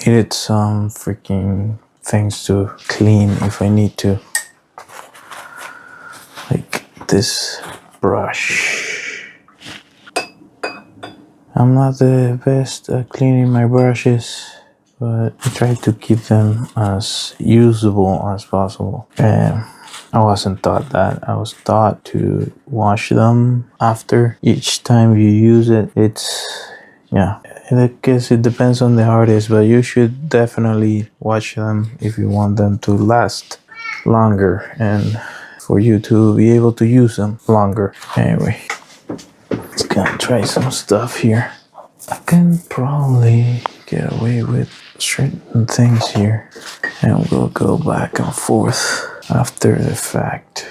needed some freaking things to clean if I need to. Like this brush. I'm not the best at cleaning my brushes, but I try to keep them as usable as possible. And I wasn't taught that. I was taught to wash them after each time you use it. Yeah, I guess it depends on the artist, but you should definitely wash them if you want them to last longer and for you to be able to use them longer. Anyway, let's go try some stuff here. I can probably get away with certain things here, and we'll go back and forth after the fact.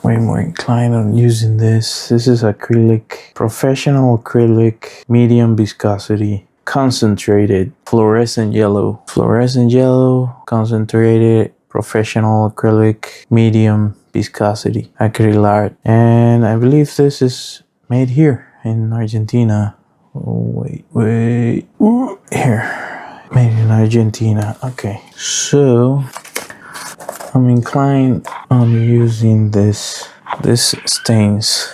Way more inclined on using this. This is acrylic, professional acrylic, medium viscosity, concentrated, fluorescent yellow, concentrated, professional acrylic, medium viscosity, acrylic art. And I believe this is made here in Argentina. Oh, wait. Ooh, here. Made in Argentina. Okay. So I'm inclined on using this stains.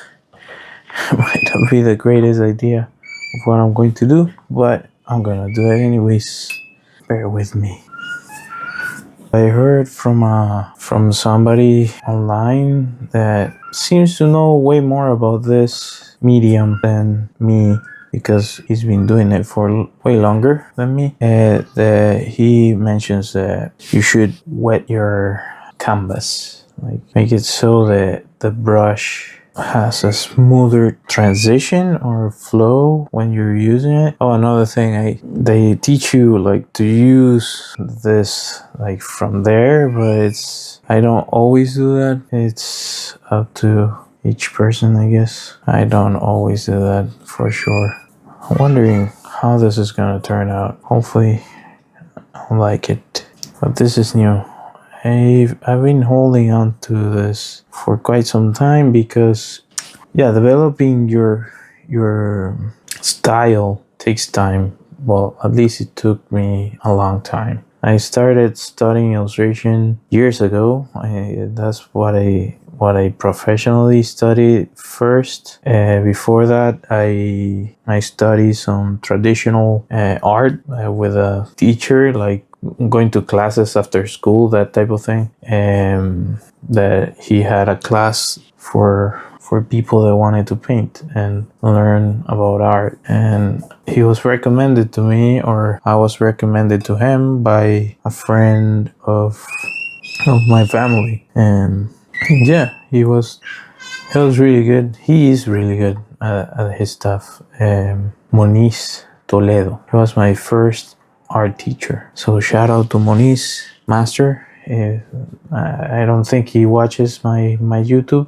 Might not be the greatest idea of what I'm going to do, but I'm gonna do it anyways. Bear with me. I heard from somebody online that seems to know way more about this medium than me, because he's been doing it for way longer than me. That he mentions that you should wet your canvas, like make it so that the brush has a smoother transition or flow when you're using it. Oh, another thing, they teach you like to use this like from there, but I don't always do that. It's up to each person, I guess. I don't always do that for sure. I'm wondering how this is gonna turn out. Hopefully I like it, but this is new. I've been holding on to this for quite some time because, yeah, developing your style takes time. Well, at least it took me a long time. I started studying illustration years ago. That's what I professionally studied first. Before that, I studied some traditional art with a teacher, like going to classes after school, that type of thing. That he had a class for people that wanted to paint and learn about art, and he was recommended to me, or I was recommended to him by a friend of my family. And yeah, he was really good. He is really good at his stuff. Moniz Toledo, he was my first art teacher, so shout out to Moniz Master. I don't think he watches my YouTube,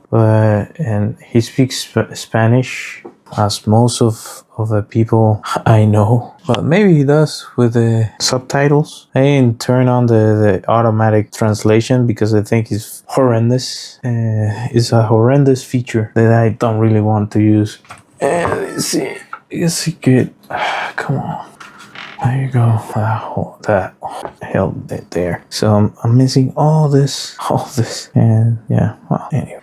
and he speaks Spanish, as most of the people I know, but maybe he does with the subtitles. I didn't turn on the automatic translation because I think it's horrendous. It's a horrendous feature that I don't really want to use. Let's see, is it good? Come on. There you go. That held it there. So I'm missing all this, and yeah. Well, anyway,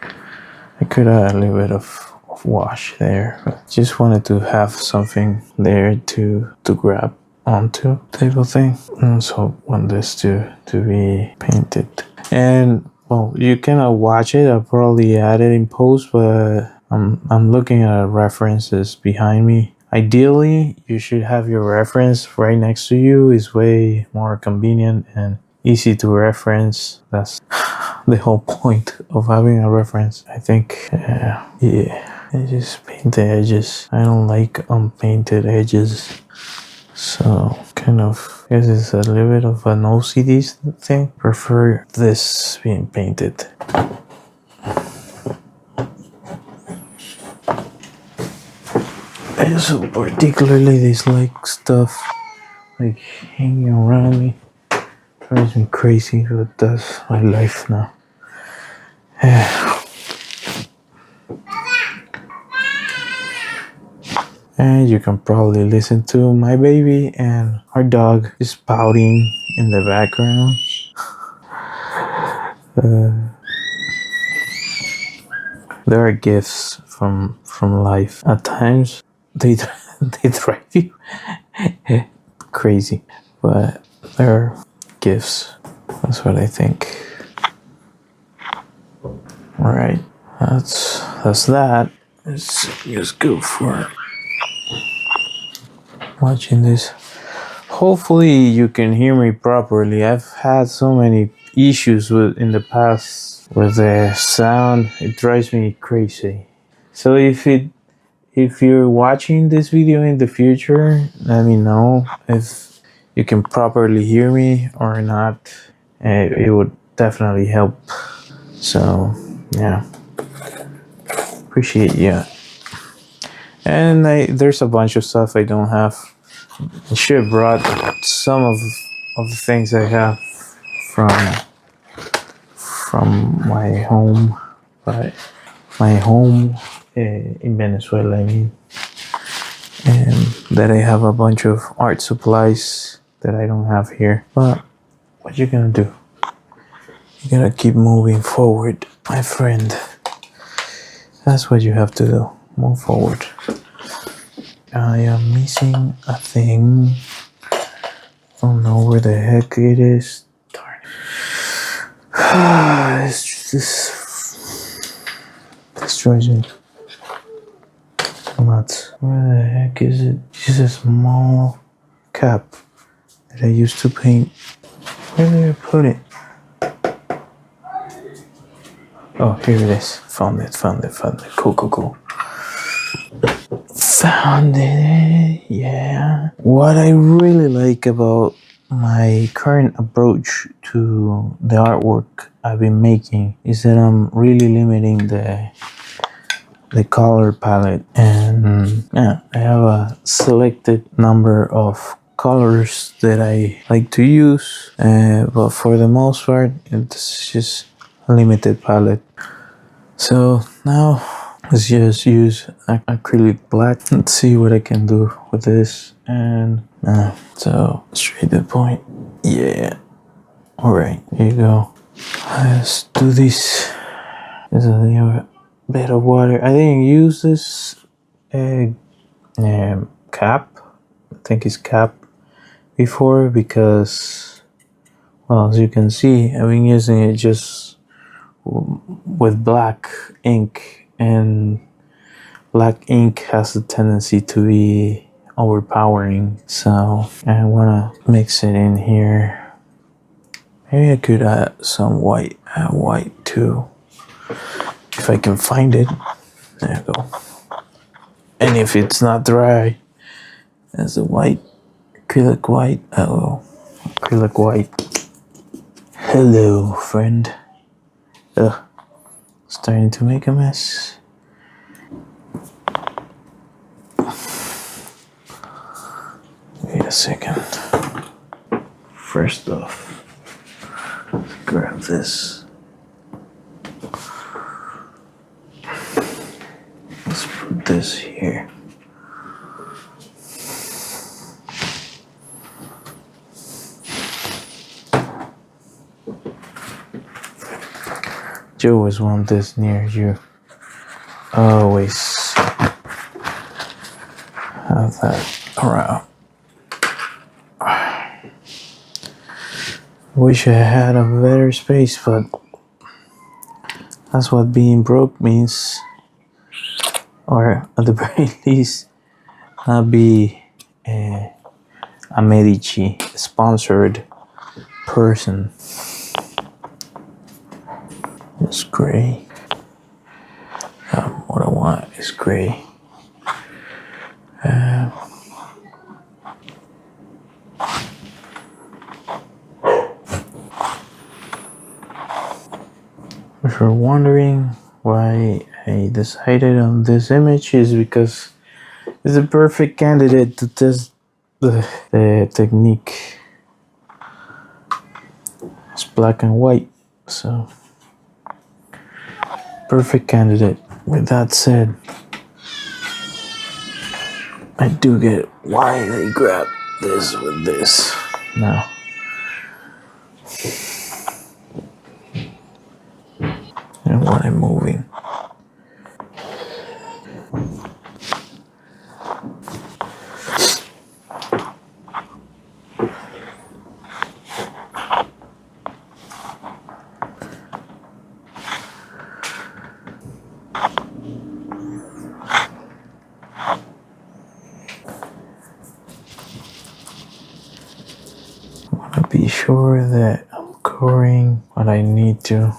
I could add a little bit of wash there, but just wanted to have something there to grab onto, type of thing. And so want this to be painted. And well, you cannot watch it. I'll probably add it in post, but I'm looking at references behind me. Ideally, you should have your reference right next to you. It's way more convenient and easy to reference. That's the whole point of having a reference, I think. Yeah, I just paint the edges. I don't like unpainted edges. So, kind of, I guess it's a little bit of an OCD thing. Prefer this being painted. I also particularly dislike stuff like hanging around me. Drives me crazy, but that's my life now. And you can probably listen to my baby and our dog is pouting in the background. There are gifts from life. At times, they they drive you crazy, but there are gifts. That's what I think. All right, that's that. Let's just go for watching this. Hopefully you can hear me properly. I've had so many issues in the past with the sound. It drives me crazy. So if you're watching this video in the future, let me know if you can properly hear me or not. It would definitely help. So yeah, appreciate you. And there's a bunch of stuff I don't have. I should have brought some of the things I have from my home, but my home in Venezuela, I mean, and that I have a bunch of art supplies that I don't have here. But what you gonna do? You gotta keep moving forward, my friend. That's what you have to do. Move forward. I am missing a thing. Don't know where the heck it is. Darn. It's just destroys me. Nuts. Where the heck is it? It's a small cap that I used to paint. Where did I put it? Oh, here it is. Found it. Cool. Found it. Yeah. What I really like about my current approach to the artwork I've been making is that I'm really limiting the color palette, and yeah, I have a selected number of colors that I like to use, but for the most part it's just a limited palette. So now let's just use acrylic black. Let's see what I can do with this. And so straight to the point. Yeah. All right, here you go. Let's do this. There's a little bit of water. I didn't use this cap. I think it's cap before because, well, as you can see, I've been using it just with black ink, and black ink has a tendency to be overpowering, so I want to mix it in here. Maybe I could add some white too, if I can find it. There you go. And if it's not dry, there's a white, acrylic white. Oh, acrylic white. Hello, friend. Ugh, starting to make a mess. Wait a second. First off, let's grab this. Let's put this here. You always want this near you. Always have that around. Wish I had a better space, but that's what being broke means. Or at the very least, not be a Medici sponsored person. It's gray. What I want is gray. If you're wondering why I decided on this image, is because it's a perfect candidate to test the technique. It's black and white, so perfect candidate. With that said, I do get why they grab this with this now. And when I'm moving. I want to be sure that I'm covering what I need to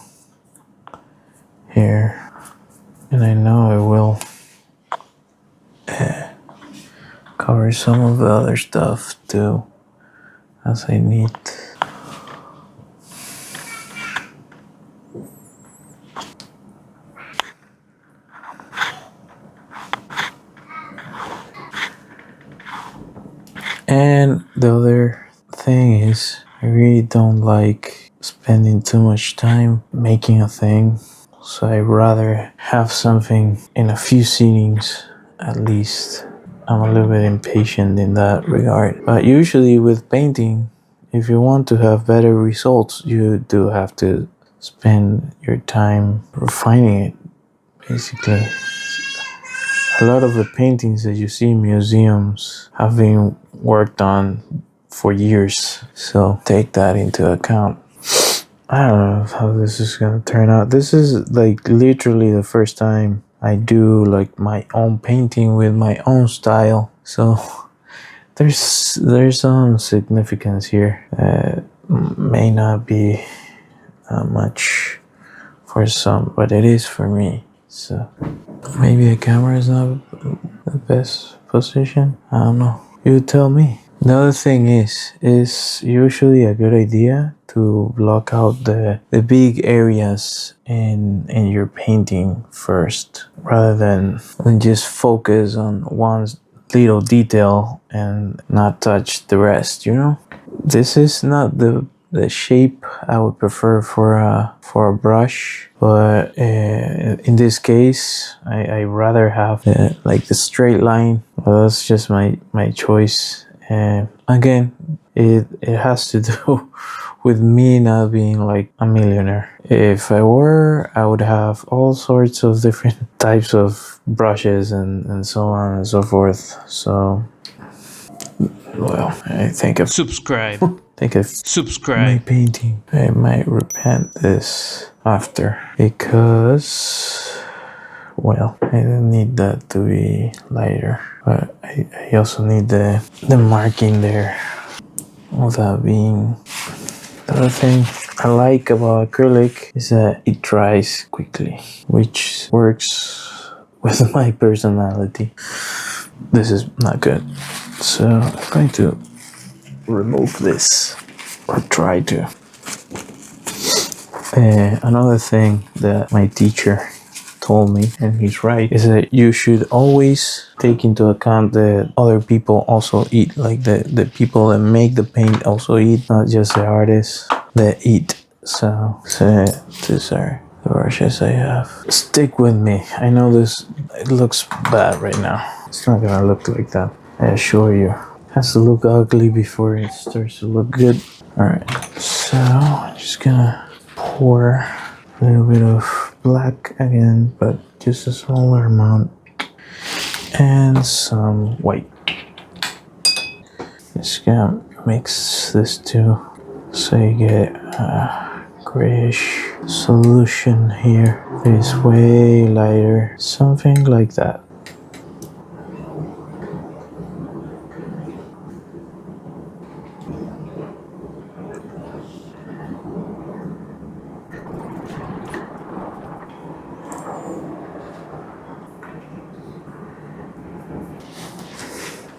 here. And I know I will cover some of the other stuff too as I need. And the other thing is, I really don't like spending too much time making a thing. So I rather have something in a few sittings at least. I'm a little bit impatient in that regard. But usually with painting, if you want to have better results, you do have to spend your time refining it, basically. A lot of the paintings that you see in museums have been worked on for years, so take that into account. I don't know how this is gonna turn out. This is like literally the first time I do like my own painting with my own style, so there's some significance here. May not be much for some, but it is for me. So maybe the camera is not the best position. I don't know. You tell me. Another thing is usually a good idea to block out the big areas in your painting first, rather than just focus on one little detail and not touch the rest, you know? This is not the shape I would prefer for a brush, but in this case I rather have like the straight line. Well, that's just my choice. Again, it has to do with me not being like a millionaire. If I were, I would have all sorts of different types of brushes and so on and so forth. So, well, I think I've subscribe my painting. I might repent this after, because, well, I don't need that to be lighter, but I also need the marking there without being. The other thing I like about acrylic is that it dries quickly, which works with my personality. This is not good, so I'm going to remove this, or try to. Another thing that my teacher told me, and he's right, is that you should always take into account that other people also eat, like the people that make the paint also eat, not just the artists that eat. So these are the brushes I have. Stick with me. I know it looks bad right now. It's not gonna look like that, I assure you. It has to look ugly before it starts to look good. Alright, so I'm just gonna pour a little bit of black again, but just a smaller amount, and some white. Just gonna mix this too, so you get a grayish solution here. It's way lighter, something like that.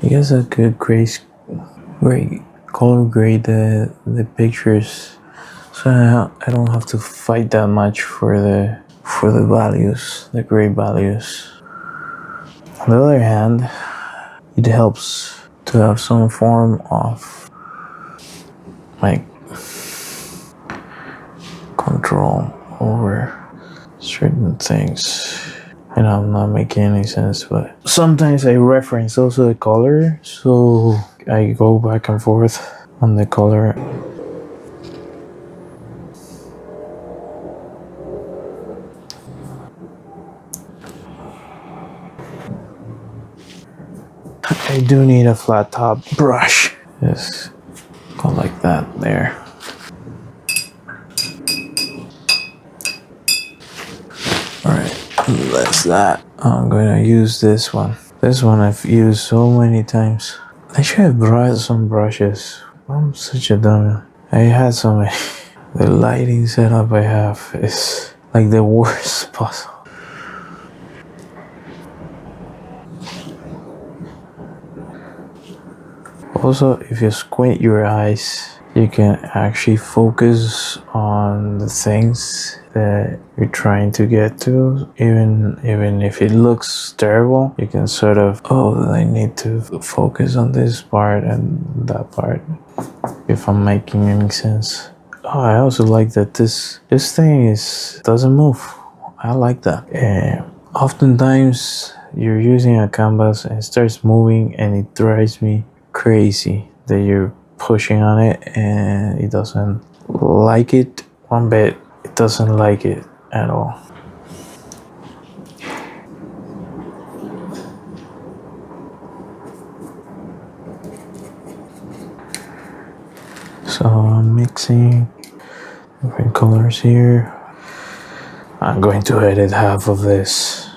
I guess I could color grade the pictures, so I don't have to fight that much for the values, the gray values. On the other hand, it helps to have some form of like control over certain things. I know I'm not making any sense, but sometimes I reference also the color, so I go back and forth on the color. I do need a flat top brush. Just go like that there. Alright, that's that. I'm gonna use this one. This one I've used so many times. I should have brought some brushes. I'm such a dummy. I had so many. The lighting setup I have is like the worst possible. Also, if you squint your eyes, you can actually focus on the things that you're trying to get to. Even if it looks terrible, you can sort of, oh, I need to focus on this part and that part, if I'm making any sense. Oh, I also like that this thing doesn't move. I like that. Oftentimes you're using a canvas and it starts moving and it drives me crazy that you're pushing on it and it doesn't like it one bit. It doesn't like it at all. So I'm mixing different colors here. I'm going to edit half of this.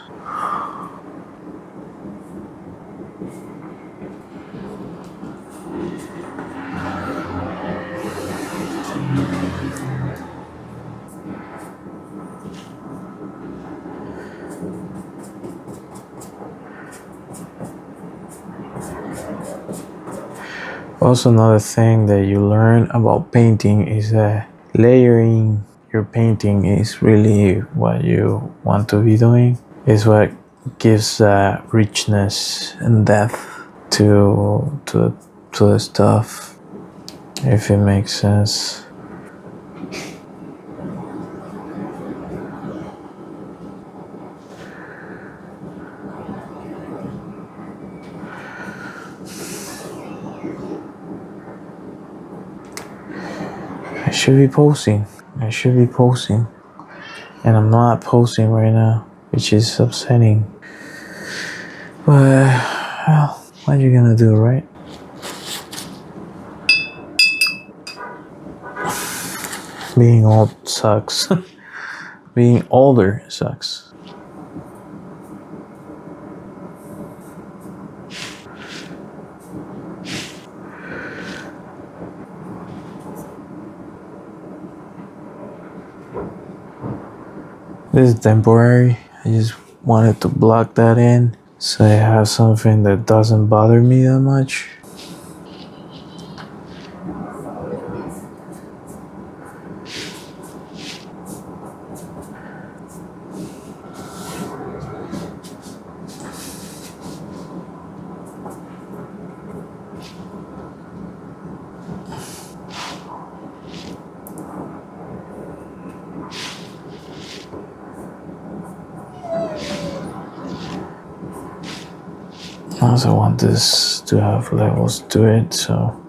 Also, another thing that you learn about painting is that layering your painting is really what you want to be doing. It's what gives richness and depth to the stuff, if it makes sense. I should be posting. And I'm not posting right now, which is upsetting. But, well, what are you gonna do, right? Being old sucks. Being older sucks. This is temporary. I just wanted to block that in so I have something that doesn't bother me that much. I also want this to have levels to it, so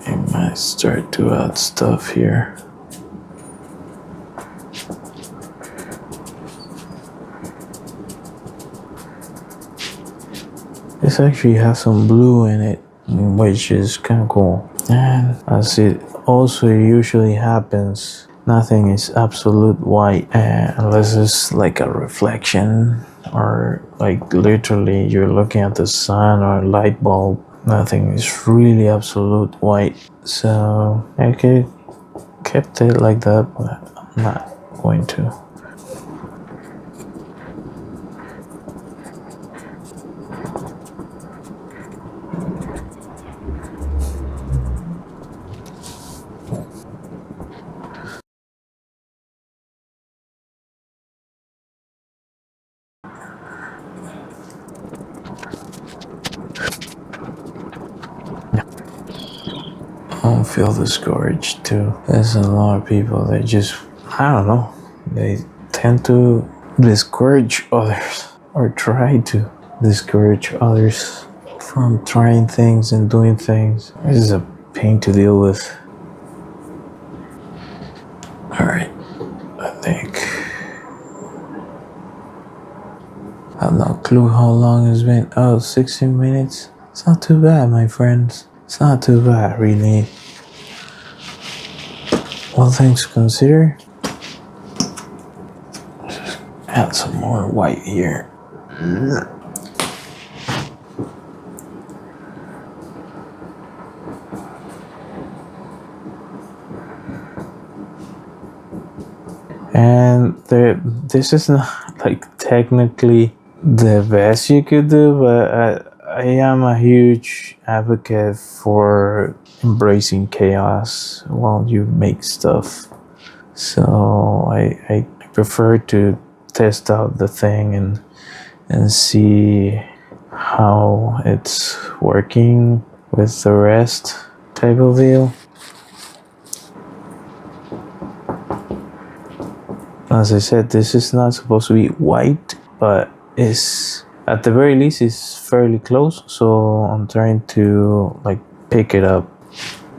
I might start to add stuff here. This actually has some blue in it, which is kind of cool. And as it also usually happens, nothing is absolute white unless it's like a reflection or like literally you're looking at the sun or a light bulb. Nothing is really absolute white. So I could kept it like that, but I'm not going to. I don't feel discouraged too. There's a lot of people that just, I don't know, they tend to discourage others or try to discourage others from trying things and doing things. This is a pain to deal with. Alright, I think I have no clue how long it's been. Oh, 16 minutes. It's not too bad, my friends. It's not too bad, really. All things considered. Just add some more white here. And this is not like technically the best you could do, but I am a huge advocate for embracing chaos while you make stuff. So I prefer to test out the thing and see how it's working with the rest type of deal. As I said, this is not supposed to be white, but it's at the very least it's fairly close, so I'm trying to like pick it up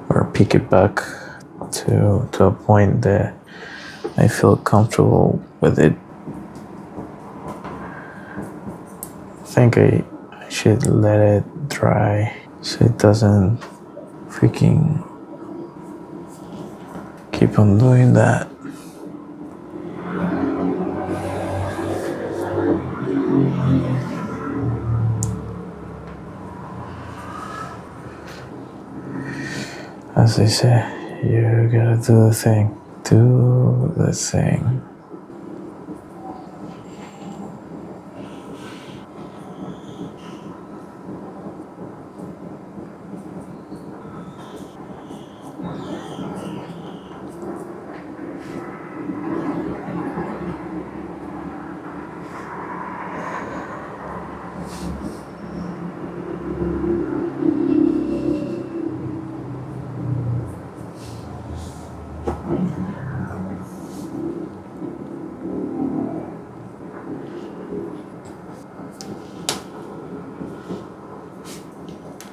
or pick it back to a point that I feel comfortable with it. I think I should let it dry so it doesn't freaking keep on doing that. As I say, you gotta do the thing. Do the thing.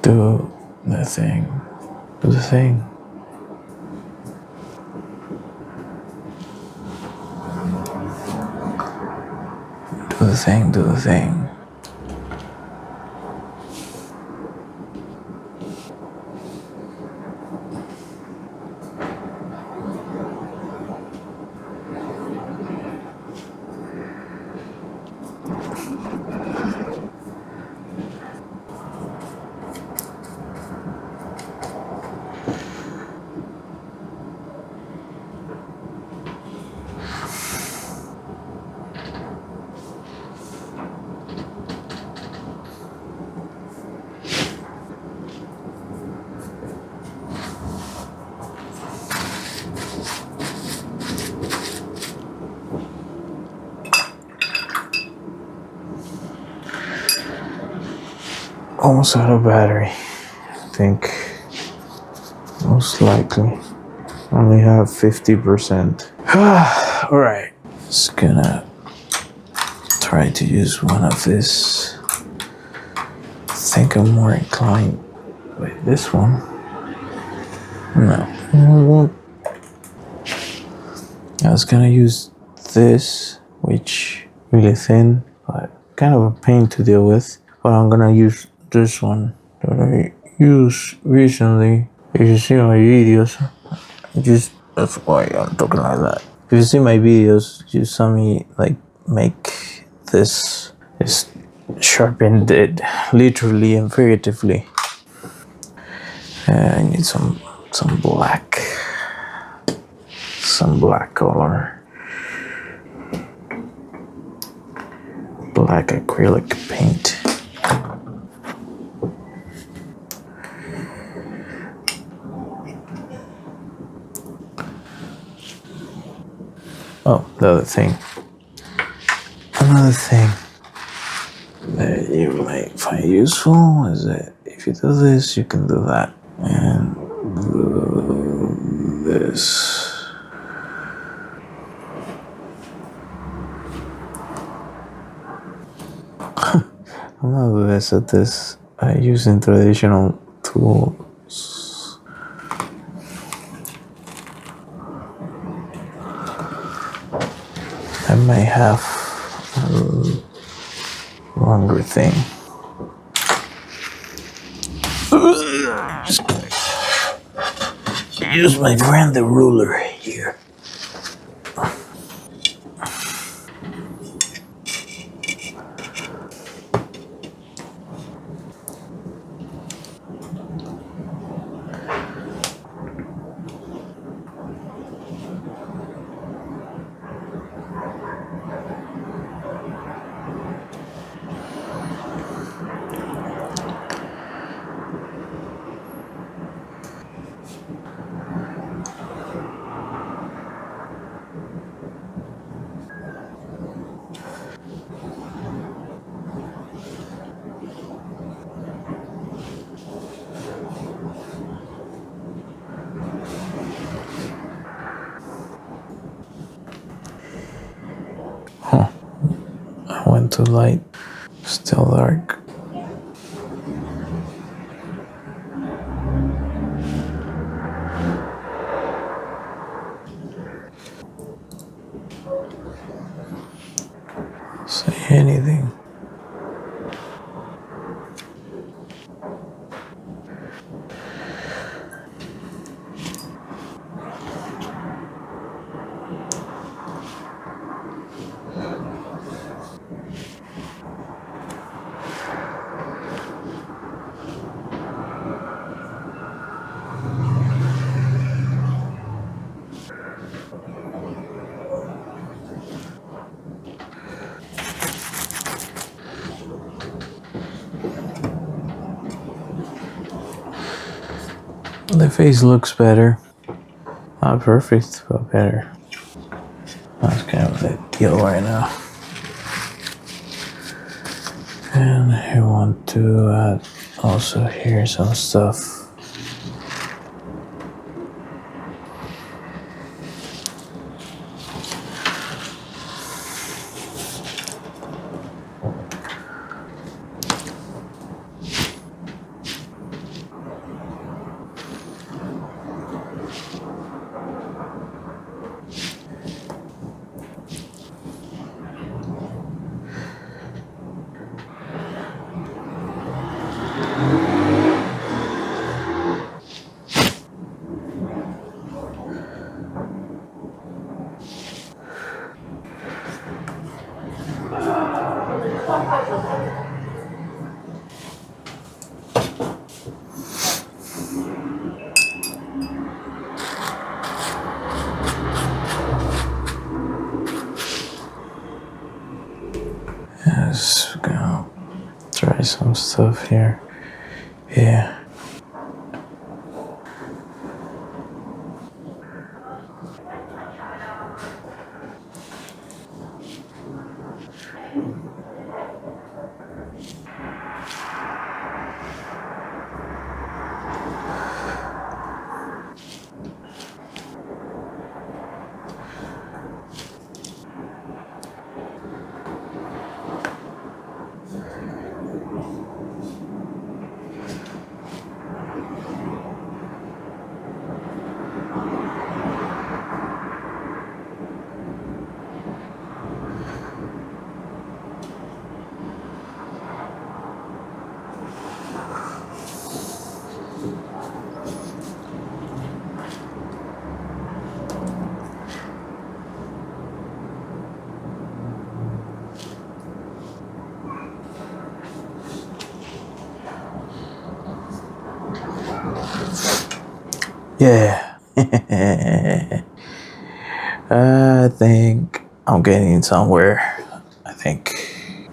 Do the thing. Do the thing. Do the thing, do the thing. Almost out of battery, I think. Most likely. Only have 50%. Alright. Just gonna try to use one of this. I think I'm more inclined with this one. No. I was gonna use this, which really thin, but kind of a pain to deal with. But I'm gonna use this one that I used recently. If you see my videos, that's why I'm talking like that. If you see my videos, you saw me like make this, just sharpened it literally and figuratively. I need some black, some black color, black acrylic paint. Oh, the other thing. Another thing that you might find useful is that if you do this, you can do that. And do this. I'm not the best at this. Using traditional tools. I may have a longer thing. Use my friend the ruler here. I went too light. Still dark. Say anything. The face looks better. Not perfect, but better. That's kind of the deal right now. And I want to add also here some stuff. Just gonna try some stuff here. Yeah. Yeah. I think I'm getting somewhere. I think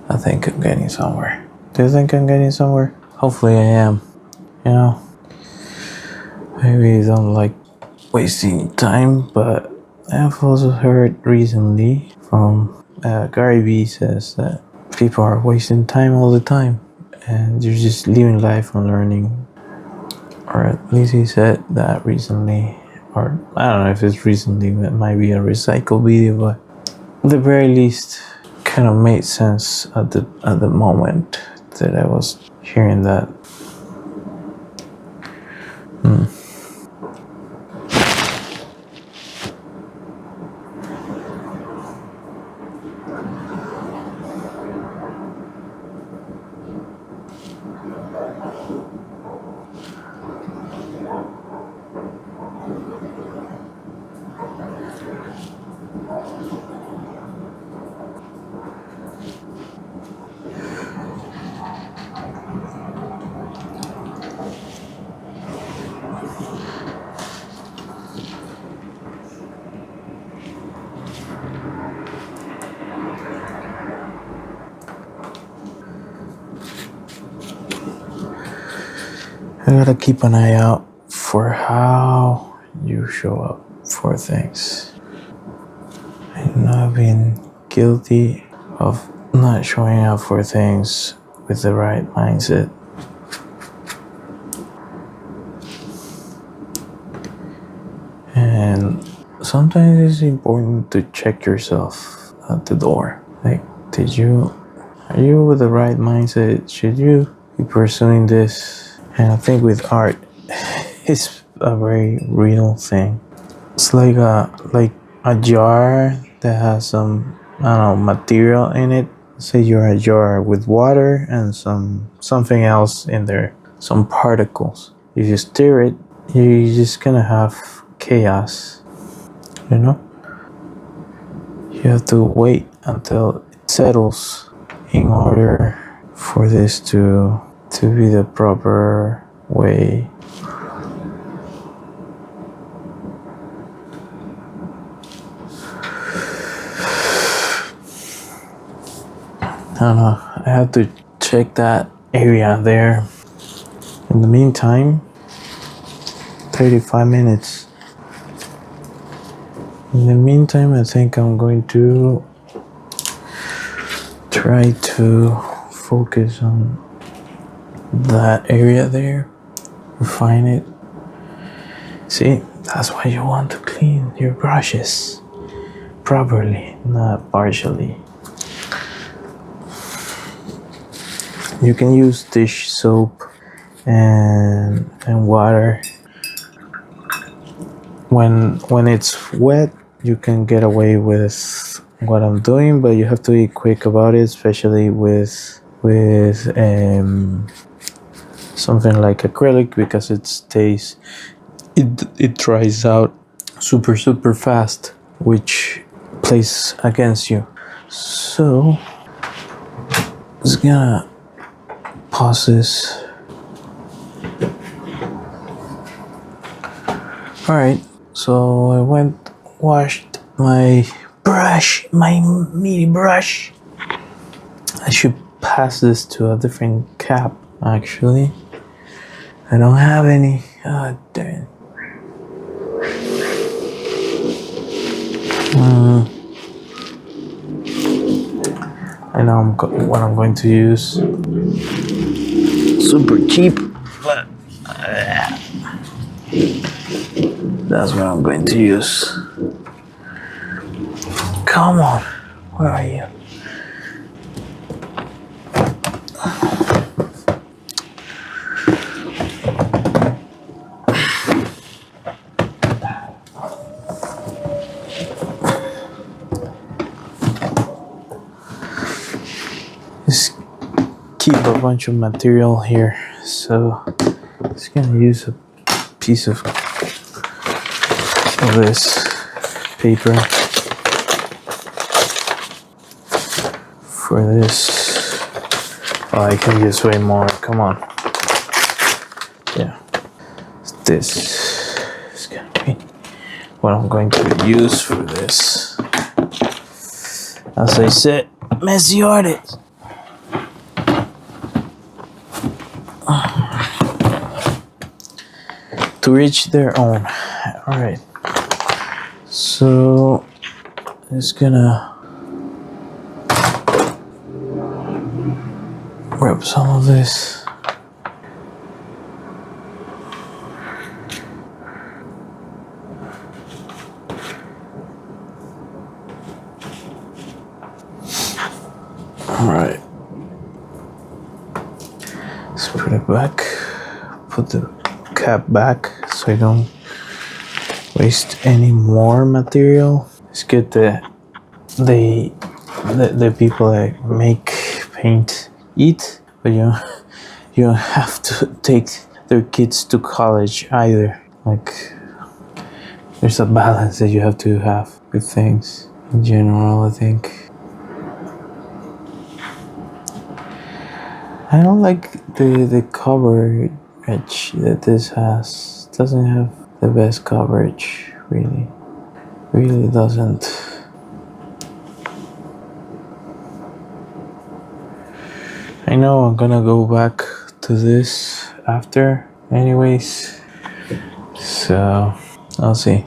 I'm getting somewhere. Do you think I'm getting somewhere? Hopefully I am. You know, maybe I don't like wasting time, but I have also heard recently from Gary Vee says that people are wasting time all the time and they're just living life and learning. Or at least he said that recently, or I don't know if it's recently, it might be a recycled video, but at the very least kind of made sense at the moment. that I was hearing that. I gotta keep an eye out for how you show up for things. I know I've been guilty of not showing up for things with the right mindset. And sometimes it's important to check yourself at the door. Like, are you with the right mindset? Should you be pursuing this? And I think with art, it's a very real thing. It's like a jar that has some, I don't know, material in it. Say you're a jar with water and something else in there, some particles. If you stir it, you're just gonna have chaos, you know? You have to wait until it settles in order for this to be the proper way. I don't know, I have to check that area there. In the meantime, 35 minutes. In the meantime, I think I'm going to try to focus on that area there, refine it. See, that's why you want to clean your brushes properly, not partially. You can use dish soap and water. When it's wet, you can get away with what I'm doing, but you have to be quick about it, especially with something like acrylic, because it dries out super fast, which plays against you. So just gonna pause this. All right, so I washed my brush, my meaty brush. I should pass this to a different cap, actually. I don't have any. Oh, darn. I know what I'm going to use. Super cheap, but that's what I'm going to use. Come on, where are you? Just keep a bunch of material here, so I'm just gonna use a piece of this paper for this. Oh, I can use way more. Come on. Yeah. This is gonna be what I'm going to use for this. As I said, messy artist. To reach their own. All right. So it's gonna grab some of this. All right. back, put the cap back so I don't waste any more material. It's good that the people that make paint eat, but you don't have to take their kids to college either. Like, there's a balance that you have to have with things in general, I think. I don't like the coverage that this has. It doesn't have the best coverage, really. Really doesn't. I know I'm gonna go back to this after anyways, so I'll see.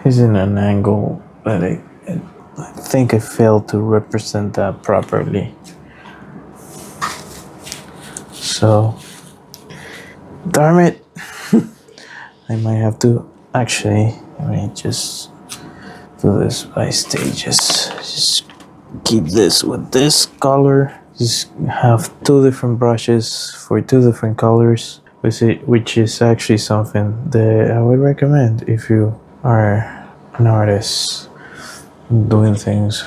He's in an angle, but I think I failed to represent that properly. So, darn it. I might have to actually, let me just do this by stages. Just keep this with this color. Just have two different brushes for two different colors, which is actually something that I would recommend if you are an artist doing things.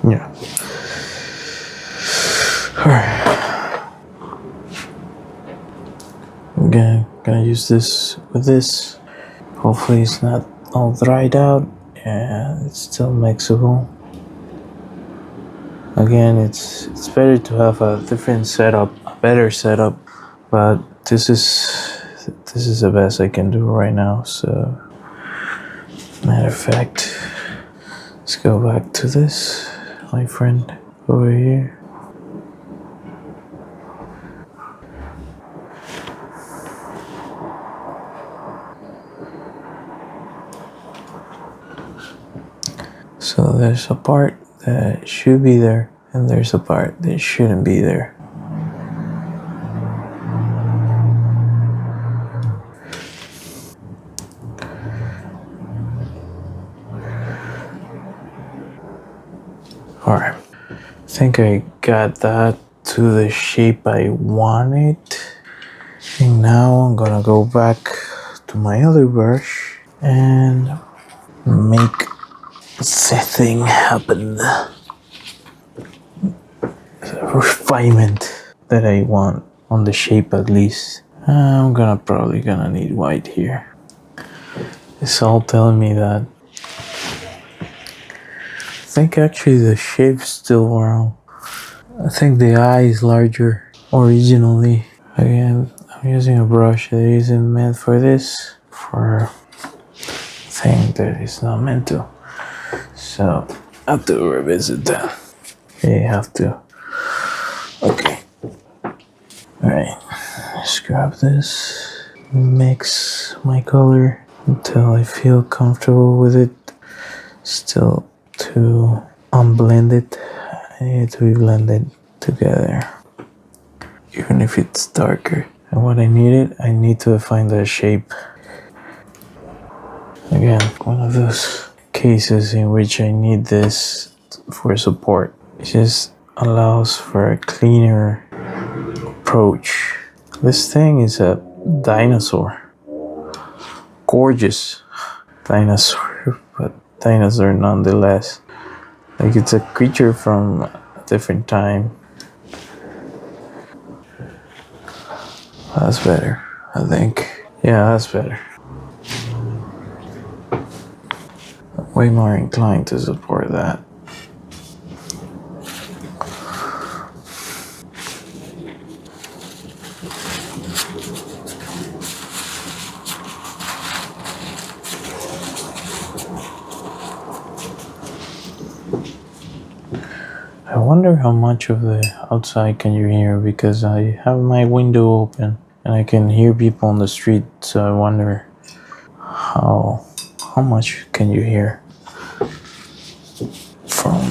Yeah. Alright. I'm gonna use this with this. Hopefully it's not all dried out and it's still mixable. Again, it's better to have a different setup, a better setup, but this is the best I can do right now. So, matter of fact, let's go back to this, my friend over here. So there's a part that should be there, and there's a part that shouldn't be there. Alright, I think I got that to the shape I wanted. And now I'm gonna go back to my other brush and make the thing happen. The refinement that I want on the shape, at least. I'm probably gonna need white here. It's all telling me that. I think actually the shape's still wrong. I think the eye is larger originally. Again, I'm using a brush that isn't meant for this, for a thing that is not meant to. So I have to revisit that. You have to. Okay. Alright. Let's grab this. Mix my color until I feel comfortable with it. Still too unblended. I need it to be blended together. Even if it's darker. And what I need to find a shape. Again, one of those cases in which I need this for support. It just allows for a cleaner approach. This thing is a dinosaur. Gorgeous dinosaur, but dinosaur nonetheless. Like, it's a creature from a different time. That's better, I think. Yeah, that's better. I'm way more inclined to support that. I wonder how much of the outside can you hear, because I have my window open and I can hear people on the street, so I wonder how much can you hear from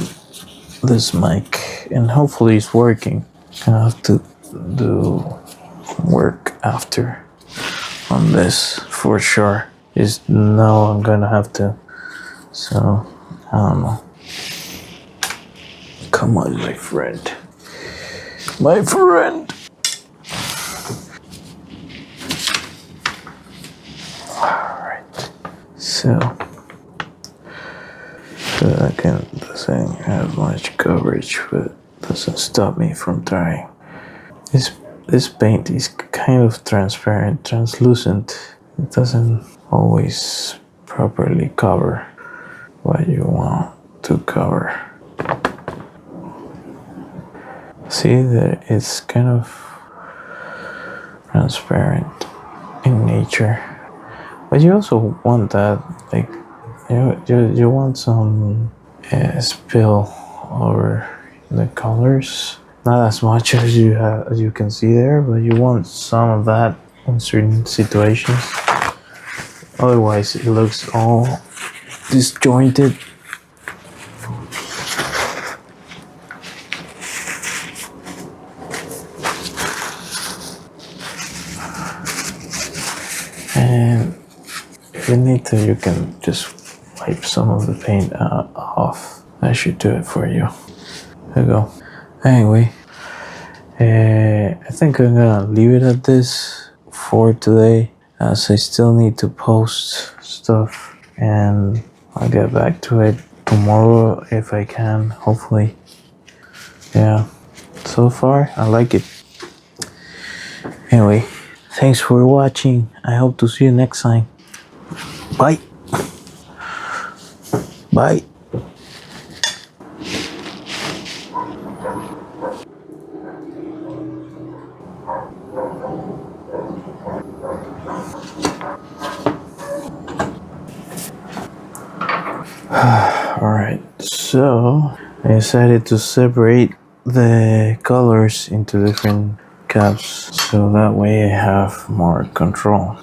this mic, and hopefully it's working. I have to do work after on this for sure. Just know I'm gonna have to. So I don't know. Come on, my friend. My friend. Alright. So again, doesn't have much coverage, but doesn't stop me from trying. This paint is kind of transparent, translucent. It doesn't always properly cover what you want to cover. See that it's kind of transparent in nature, but you also want that, like you want some spill over the colors. Not as much as you can see there, but you want some of that in certain situations. Otherwise, it looks all disjointed. And if you need to, you can just wipe some of the paint off. That should do it for you. There you go. Anyway, I think I'm gonna leave it at this for today, as I still need to post stuff, and I'll get back to it tomorrow if I can, hopefully. Yeah, so far I like it. Anyway, thanks for watching. I hope to see you next time. Bye. Bye. Alright, so I decided to separate the colors into different cups, so that way I have more control,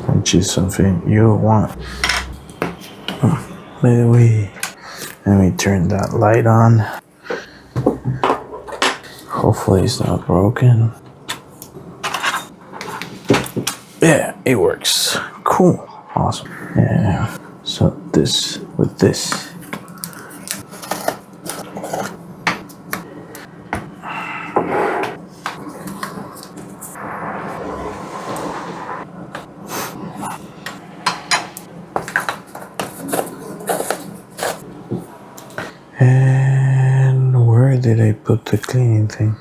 which is something you want. By the way, let me turn that light on. Hopefully it's not broken. Yeah, it works. Cool. Awesome. Yeah. So this with this. And where did I put the cleaning thing?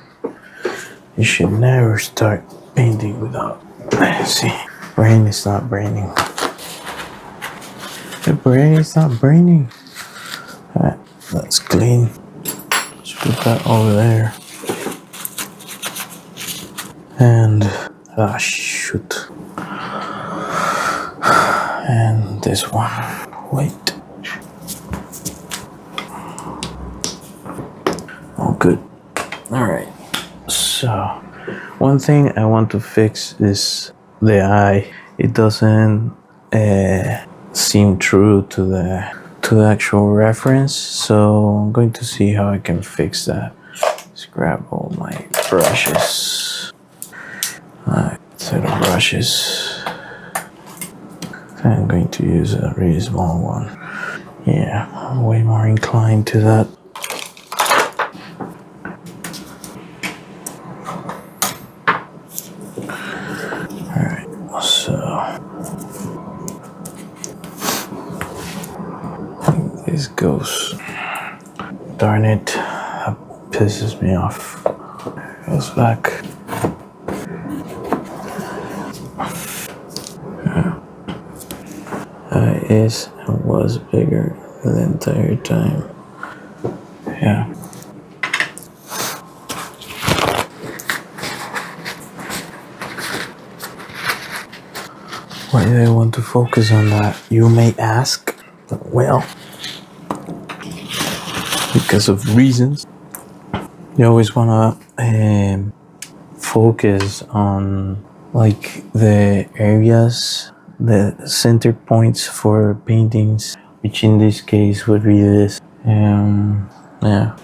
You should never start painting without. See, brain is not braining. The brain is not braining. Alright, that's clean. Let's put that over there. And shoot. And this one. Wait. Oh, good. Alright. So, one thing I want to fix is the eye. It doesn't seem true to the actual reference, so I'm going to see how I can fix that. Let's grab all my brushes. Set of brushes. I'm going to use a really small one. Yeah, I'm way more inclined to that. Alright, so this goes. Darn it, that pisses me off. Goes back. Is and was bigger the entire time. Yeah. Why do I want to focus on that, you may ask? Well, because of reasons. You always want to focus on like the areas, the center points for paintings, which in this case would be this. Yeah.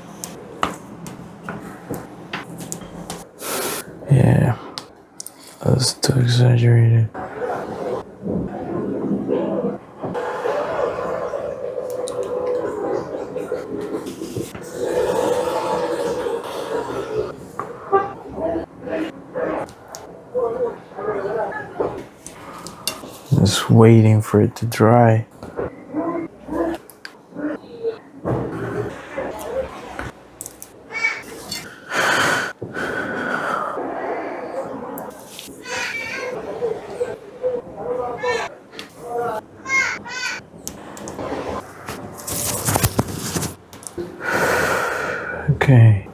Yeah, that's too exaggerated. Just waiting for it to dry. Okay.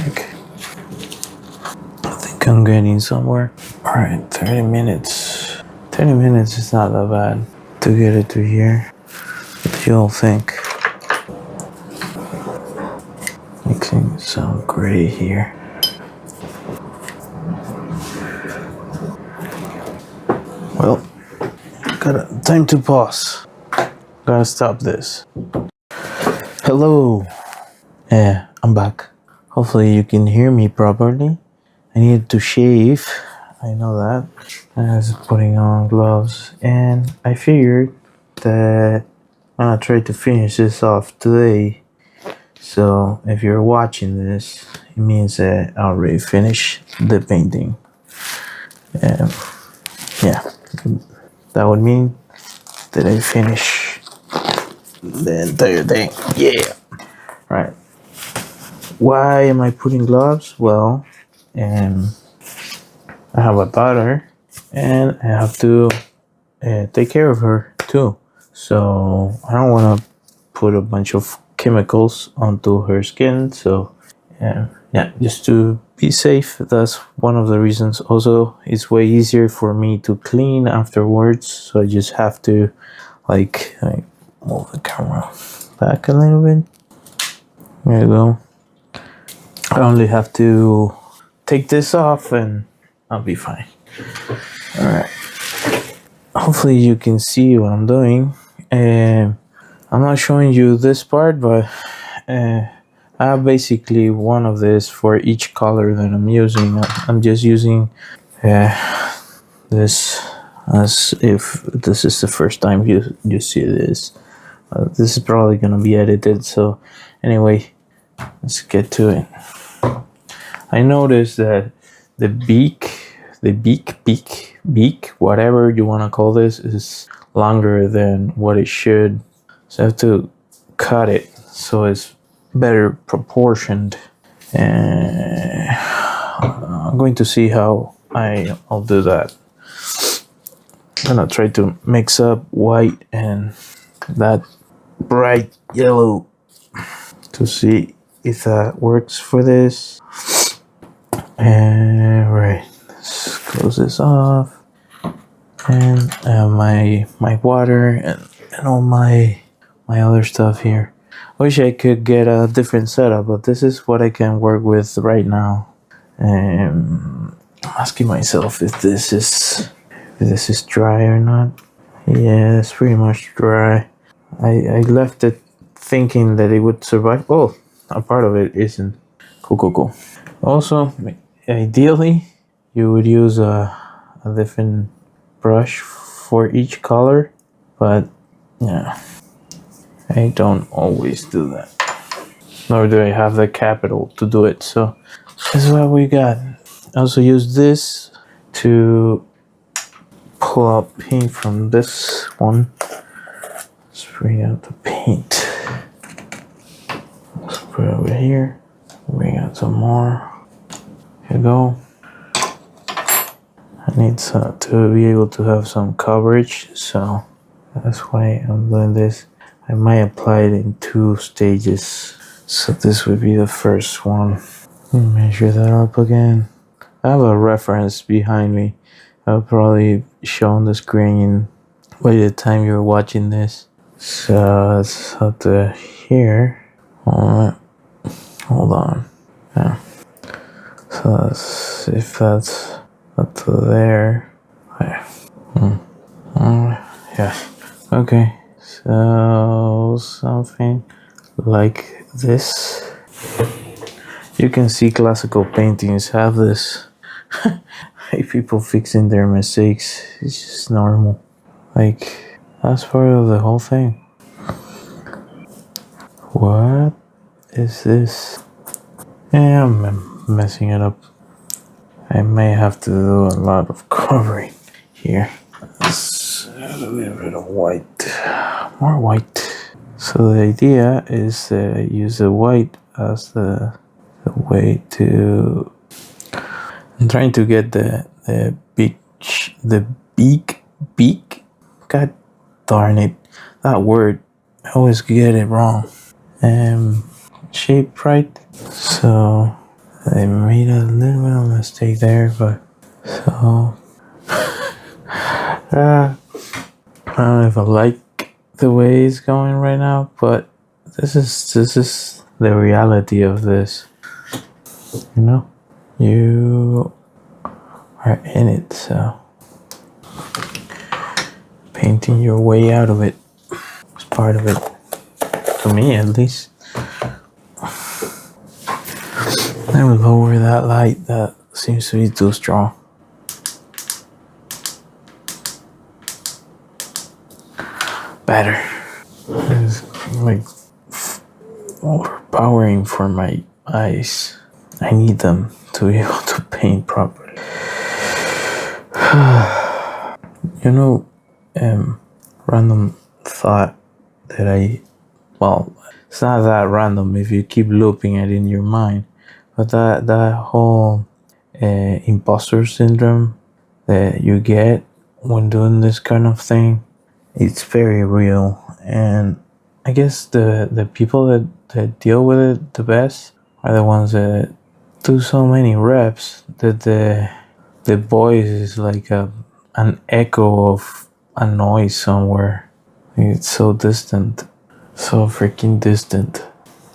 Okay. I think I'm getting somewhere. Alright, 30 minutes. 30 minutes is not that bad to get it to here. What do you all think? Mixing some gray here. Well, time to pause. Gotta stop this. Hello. Yeah, I'm back. Hopefully you can hear me properly. I need to shave. I know that. I was putting on gloves and I figured that I'm gonna try to finish this off today. So if you're watching this, it means that I already finished the painting. And yeah, that would mean that I finish the entire thing. Yeah. Right. Why am I putting gloves? Well, I have a daughter and I have to take care of her too. So I don't want to put a bunch of chemicals onto her skin. So yeah, just to be safe. That's one of the reasons. Also, it's way easier for me to clean afterwards. So I just have to like move the camera back a little bit. There you go. I only have to take this off and I'll be fine. All right. Hopefully you can see what I'm doing. I'm not showing you this part, but I have basically one of this for each color that I'm using. I'm just using this as if this is the first time you see this. This is probably gonna be edited, so anyway, let's get to it. I noticed that the beak, whatever you want to call this, is longer than what it should. So I have to cut it so it's better proportioned. And I'm going to see how I'll do that. I'm gonna try to mix up white and that bright yellow to see if that works for this. And right, let's close this off. And my water and all my other stuff here. I wish I could get a different setup, but this is what I can work with right now. And I'm asking myself if this is dry or not. Yeah, it's pretty much dry. I left it thinking that it would survive. Oh, a part of it isn't. Cool. Also, ideally, you would use a different brush for each color, but yeah, I don't always do that. Nor do I have the capital to do it. So this is what we got. I also use this to pull out paint from this one. Spray out the paint. Let's put it over here. Bring out some more. Here you go. I need to be able to have some coverage, so that's why I'm doing this. I might apply it in 2 stages. So this would be the first one. Measure that up again. I have a reference behind me. I'll probably show on the screen by the time you're watching this. So it's up to here. Hold on. Yeah. So let's see if that's up to there. Yeah. Okay. So something like this. You can see classical paintings have this. Like people fixing their mistakes. It's just normal. Like that's part of the whole thing. What is this? Yeah, I'm messing it up. I may have to do a lot of covering here. Let's add a little bit of white. More white. So the idea is that I use the white as the way to... I'm trying to get the beak. God darn it. That word. I always get it wrong. Shape right. So I made a little bit of a mistake there, but so I don't know if I like the way it's going right now, but this is the reality of this. You know, you are in it, so painting your way out of it is part of it. For me, at least. I will lower that light. That seems to be too strong. Better. It's like overpowering for my eyes. I need them to be able to paint properly. You know, random thought that it's not that random if you keep looping it in your mind, but that whole imposter syndrome that you get when doing this kind of thing, it's very real. And I guess the people that deal with it the best are the ones that do so many reps that the voice is like an echo of a noise somewhere. It's so distant, so freaking distant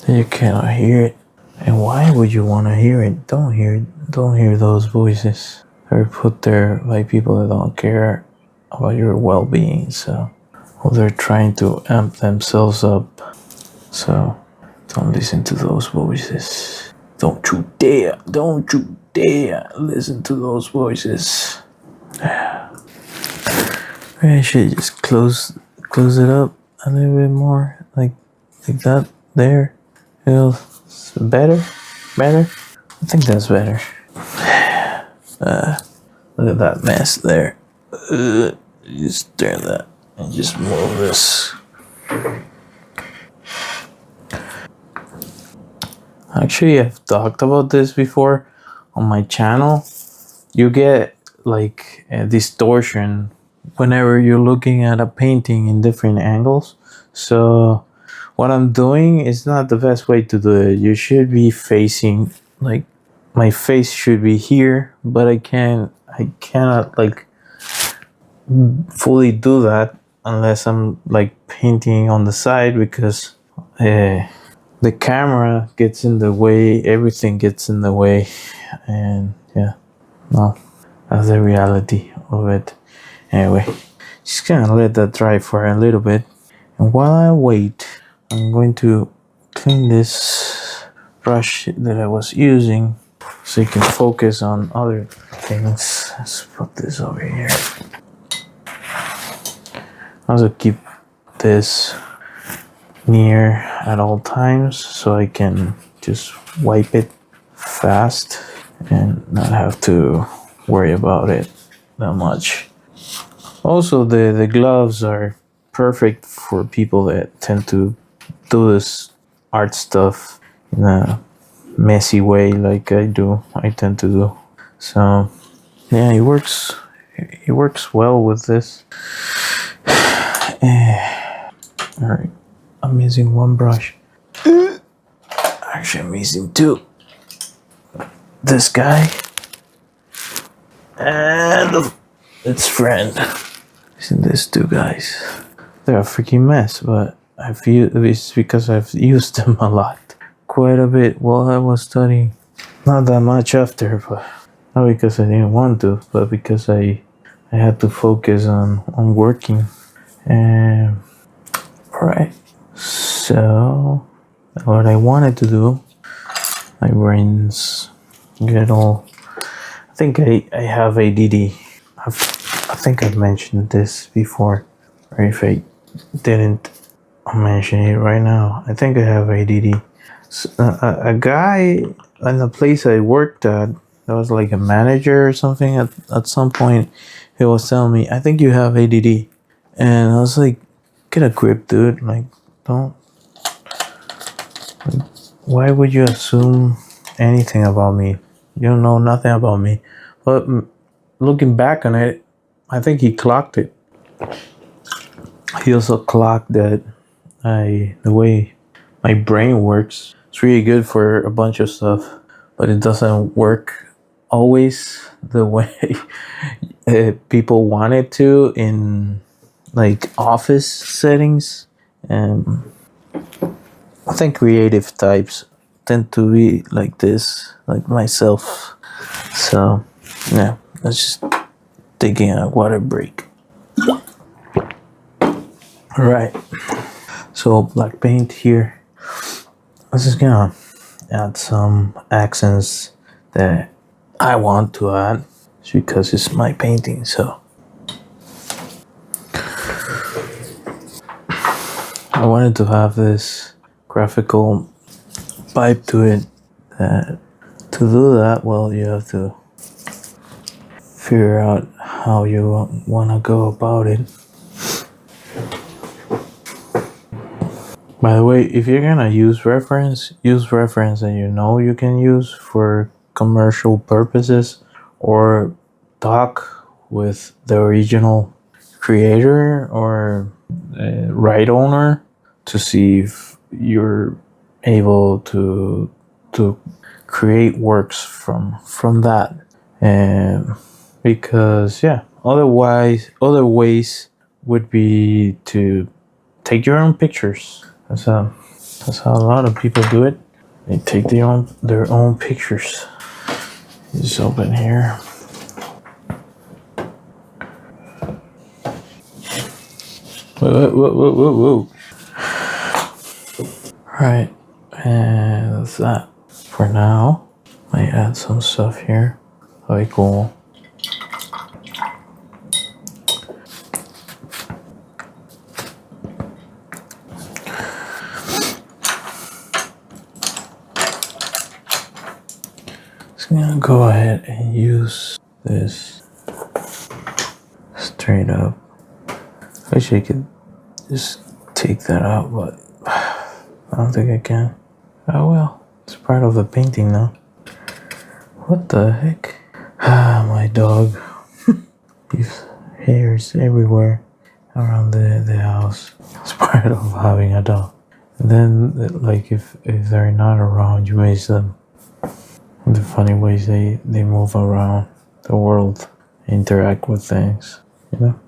that you cannot hear it. And why would you want to hear it? Don't hear those voices. They're put there by people that don't care about your well-being. So, well, they're trying to amp themselves up. So Don't listen to those voices. Don't you dare listen to those voices. I should just close it up a little bit more, like that. There, feels better. I think that's better. Look at that mess there. Just turn that and just move this. Actually, I've talked about this before on my channel. You get like a distortion whenever you're looking at a painting in different angles. So what I'm doing is not the best way to do it. You should be facing, like, my face should be here, but I cannot like fully do that unless I'm like painting on the side, because the camera gets in the way, everything gets in the way, and yeah, no, that's the reality of it. Anyway, just gonna let that dry for a little bit, and while I wait, I'm going to clean this brush that I was using so you can focus on other things. Let's put this over here. Also keep this near at all times so I can just wipe it fast and not have to worry about it that much. Also, the gloves are perfect for people that tend to do this art stuff in a messy way like I tend to do. So yeah, it works well with this. Alright, I'm using one brush. Actually, I'm using two. This guy and its friend. Using these two guys. They're a freaking mess, but I feel it's because I've used them a lot. Quite a bit while I was studying. Not that much after, but not because I didn't want to, but because I had to focus on working. Alright, so what I wanted to do, my brains get all, I think I have ADD. I think I've mentioned this before, or if I didn't, I'll mention it right now. I think I have ADD. So, a guy in the place I worked at, that was like a manager or something, at some point he was telling me, I think you have ADD. And I was like, get a grip, dude. Like, don't, like, why would you assume anything about me? You don't know nothing about me. But looking back on it, I think he clocked it. He also clocked that the way my brain works, it's really good for a bunch of stuff, but it doesn't work always the way people want it to in like office settings. And I think creative types tend to be like this, like myself. So yeah, let's just taking a water break. All right, so black paint here. This is gonna add some accents that I want to add. It's because it's my painting, so I wanted to have this graphical vibe to it. That to do that, well, you have to figure out how you want to go about it. By the way, if you're gonna use reference that you know you can use for commercial purposes, or talk with the original creator or right owner to see if you're able to create works from that. And because yeah, other ways would be to take your own pictures. That's how a lot of people do it. They take their own pictures. Just open here. Whoa. Alright, I And that's that for now. I add some stuff here. Very cool. Just gonna go ahead and use this straight up. I wish I could just take that out, but I don't think I can. Oh well, it's part of the painting now. What the heck? Ah, my dog. These hairs everywhere around the house. It's part of having a dog. And then, like, if they're not around, you miss them. The funny ways they move around the world, interact with things, you know?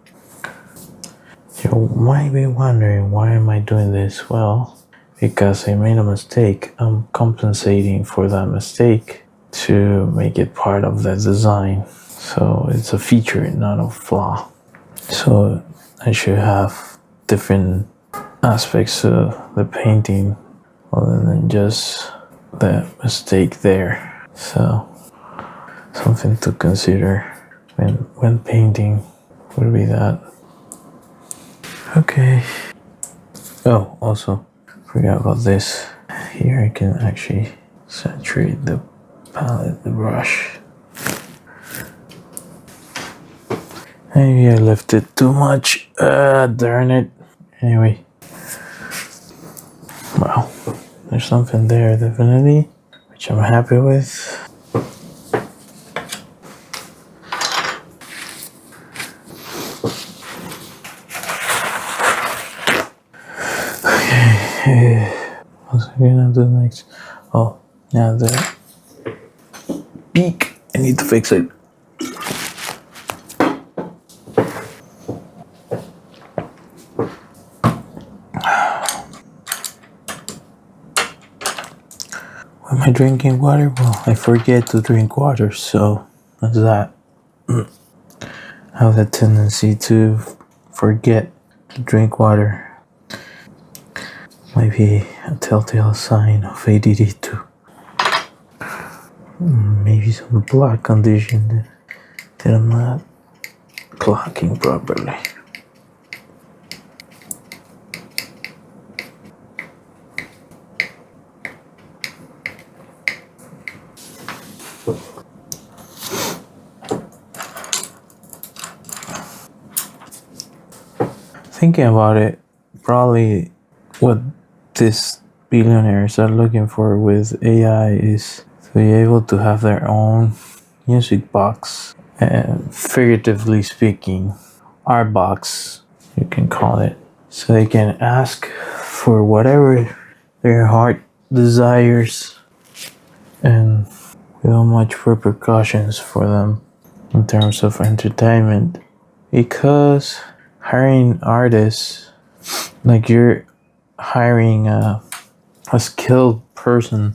You might be wondering, why am I doing this? Well, because I made a mistake. I'm compensating for that mistake to make it part of the design. So it's a feature, not a flaw. So I should have different aspects of the painting other than just the mistake there. So something to consider when painting would be that. Okay. Oh, also forgot about this. Here I can actually saturate the palette, the brush. Maybe I lifted too much. Darn it. Anyway. Well, there's something there definitely, which I'm happy with. Okay. What's I gonna do next? Oh, now the beak. I need to fix it. Am I drinking water? Well, I forget to drink water, so that's that. I have a tendency to forget to drink water. Might be a telltale sign of ADD too. Maybe some blood condition that I'm not clocking properly. Thinking about it, probably what these billionaires are looking for with AI is to be able to have their own music box, and figuratively speaking, art box, you can call it, so they can ask for whatever their heart desires and without much repercussions for them in terms of entertainment. Because hiring artists, like you're hiring a skilled person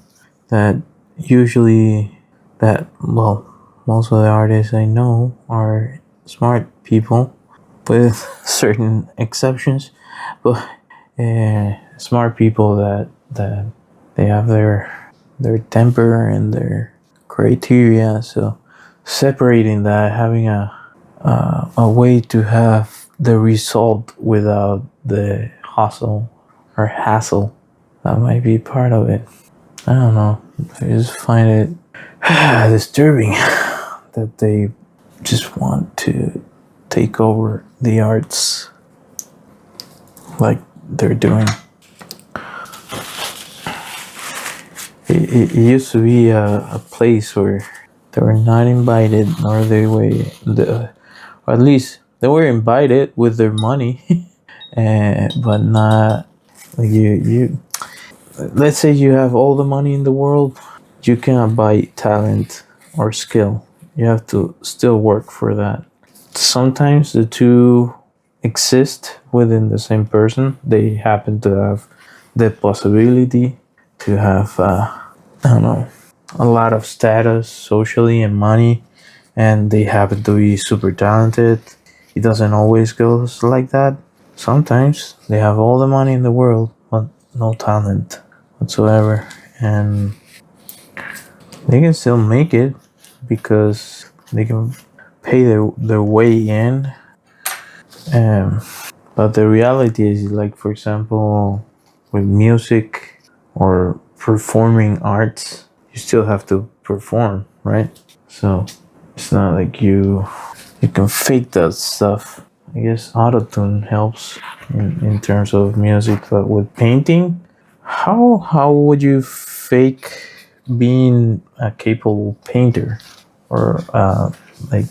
that usually most of the artists I know are smart people with certain exceptions, but smart people that they have their temper and their criteria. So separating that, having a way to have the result without the hassle, that might be part of it. I don't know. I just find it disturbing that they just want to take over the arts like they're doing. It used to be a place where they were not invited, nor they were, or at least they were invited with their money, but not like you. Let's say you have all the money in the world, you cannot buy talent or skill. You have to still work for that. Sometimes the two exist within the same person. They happen to have the possibility to have, a lot of status socially and money, and they happen to be super talented. It doesn't always go like that. Sometimes they have all the money in the world, but no talent whatsoever, and they can still make it because they can pay their way in. But the reality is, like, for example, with music or performing arts, you still have to perform, right? So it's not like you can fake that stuff. I guess autotune helps in terms of music, but with painting, how would you fake being a capable painter, or like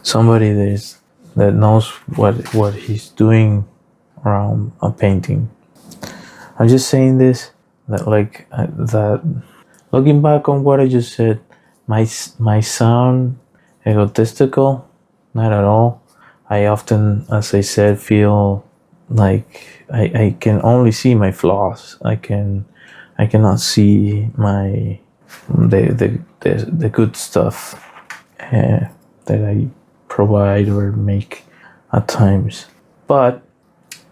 somebody that knows what he's doing around a painting? I'm just saying this, that that looking back on what I just said, my sound egotistical, not at all. I often, as I said, feel like I can only see my flaws. I cannot see the good stuff that I provide or make at times. But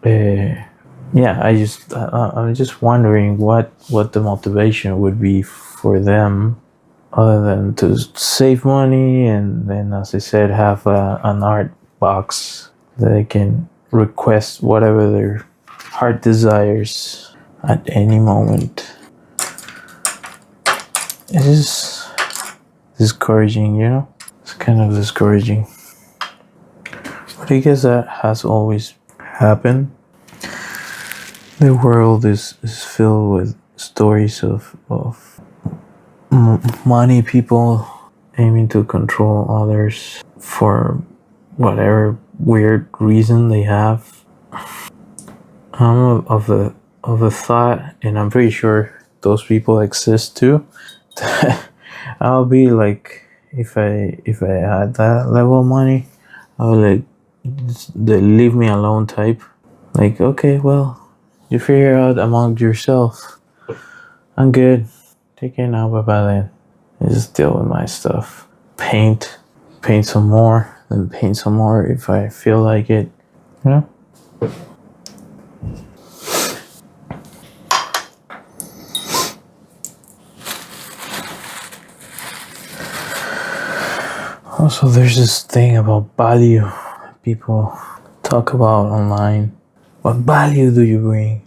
yeah, I'm just wondering what the motivation would be for them, other than to save money and then, as I said, have an art box that they can request whatever their heart desires at any moment. It is discouraging, you know? It's kind of discouraging. But I guess that has always happened. The world is filled with stories of money people aiming to control others for whatever weird reason they have. I'm of the thought, and I'm pretty sure those people exist too. I'll be like, if I had that level of money, I would like the leave me alone type. Like, okay, well, you figure out among yourself. I'm good. Take it now, bye then. I just deal with my stuff. Paint some more, then paint some more if I feel like it. You know? Also, there's this thing about value people talk about online. What value do you bring?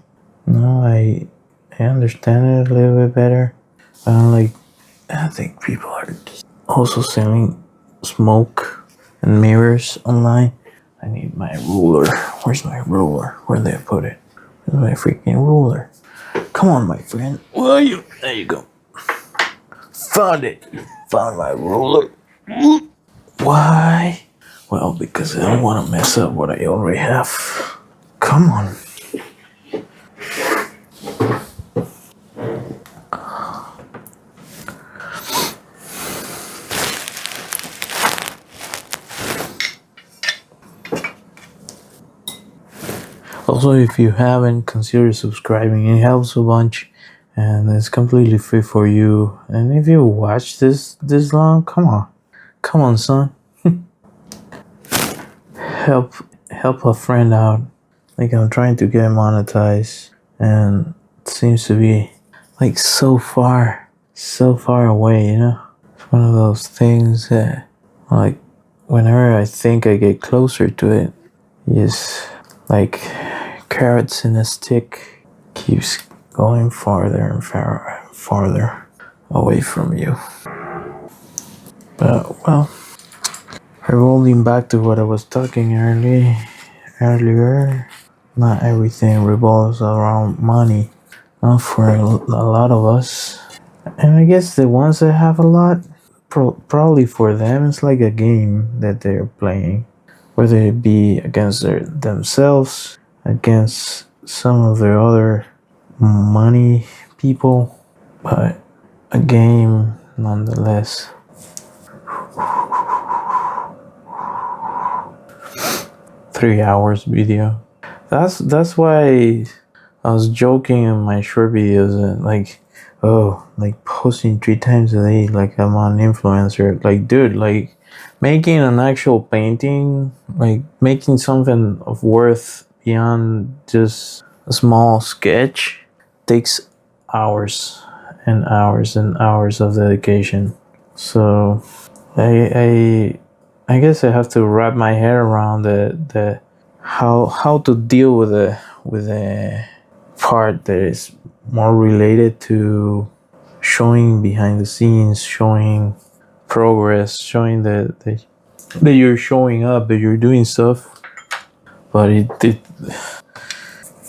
No, I understand it a little bit better. I think people are also selling smoke and mirrors online. I need my ruler. Where's my ruler? Where did I put it? Where's my freaking ruler? Come on, my friend. Where are you? There you go. Found it. Found my ruler. Why? Well, because I don't want to mess up what I already have. Come on. Also, if you haven't, consider subscribing. It helps a bunch, and it's completely free for you. And if you watch this long, come on, son. help a friend out. Like, I'm trying to get monetized, and it seems to be like so far away. You know, it's one of those things that, like, whenever I think I get closer to it, yes, like carrots in a stick, keeps going farther and farther away from you. But, well, revolving back to what I was talking earlier, not everything revolves around money. Not for a lot of us. And I guess the ones that have a lot, probably for them, it's like a game that they're playing. Whether it be against themselves, against some of their other money people, but a game nonetheless. Three hours video. That's why I was joking in my short videos and like posting 3 times a day like I'm an influencer. Like, dude, like making an actual painting, like making something of worth beyond just a small sketch takes hours and hours and hours of dedication. So I guess I have to wrap my head around the how to deal with the part that is more related to showing behind the scenes, showing progress, showing that you're showing up, that you're doing stuff, but it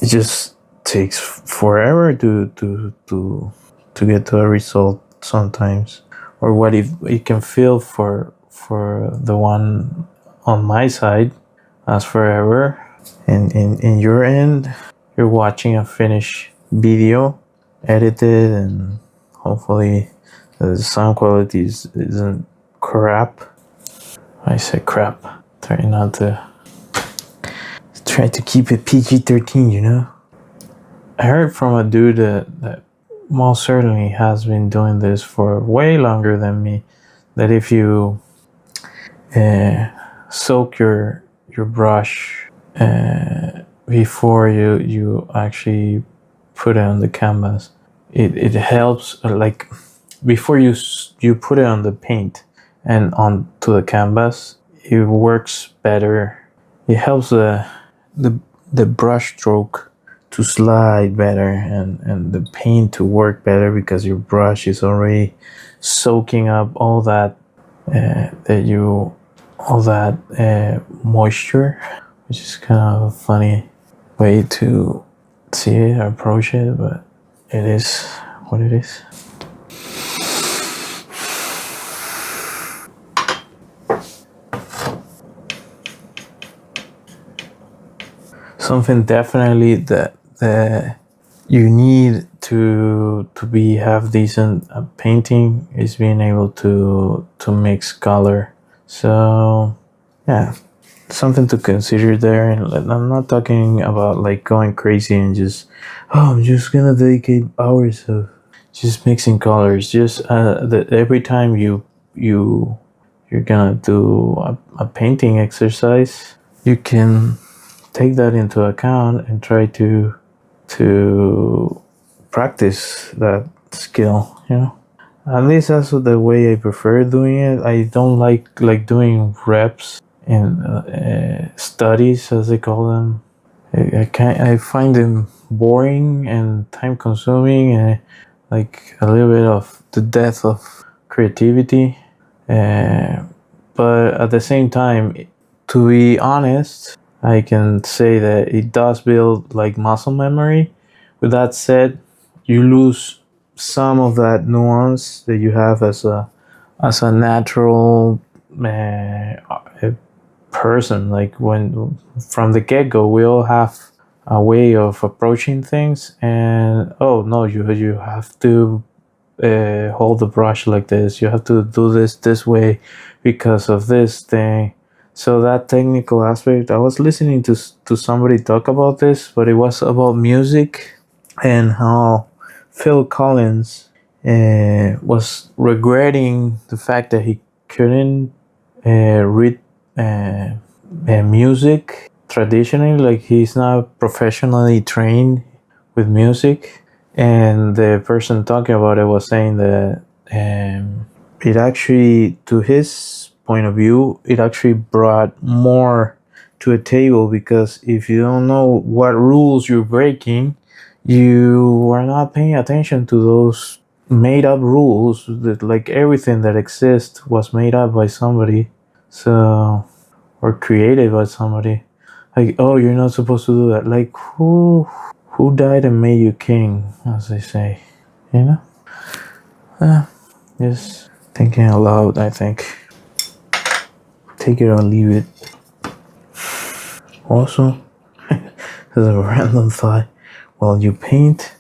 just takes forever to get to a result sometimes, or what if it can feel for the one on my side as forever, and in your end you're watching a finished video, edited, and hopefully the sound quality isn't crap. I said crap. Try to keep it PG-13, you know. I heard from a dude that most certainly has been doing this for way longer than me, that if you soak your brush before you actually put it on the canvas, it helps, like before you put it on the paint and onto the canvas, it works better. It helps the brush stroke to slide better, and the paint to work better, because your brush is already soaking up all that moisture, which is kind of a funny way to see it or approach it, but it is what it is. Something definitely that you need to be half decent at painting is being able to mix color. So yeah, something to consider there. And I'm not talking about like going crazy and just I'm just gonna dedicate hours of just mixing colors. Just that every time you're gonna do a painting exercise, you can take that into account and try to practice that skill, you know. At least that's the way I prefer doing it. I don't like doing reps and studies, as they call them. I find them boring and time consuming, and like a little bit of the death of creativity. But at the same time, to be honest, I can say that it does build like muscle memory. With that said, you lose some of that nuance that you have as a natural person. Like when from the get-go, we all have a way of approaching things, and oh no, you have to hold the brush like this. You have to do this way because of this thing. So that technical aspect, I was listening to somebody talk about this, but it was about music and how Phil Collins was regretting the fact that he couldn't read music traditionally. Like he's not professionally trained with music, and the person talking about it was saying that it actually, to his point of view, it actually brought more to a table, because if you don't know what rules you're breaking, you are not paying attention to those made up rules. That like everything that exists was made up by somebody, so, or created by somebody. Like, oh, you're not supposed to do that. Like, who died and made you king, as they say, you know? Just thinking aloud, I think. Take it or leave it. Also, as a random thought, while you paint,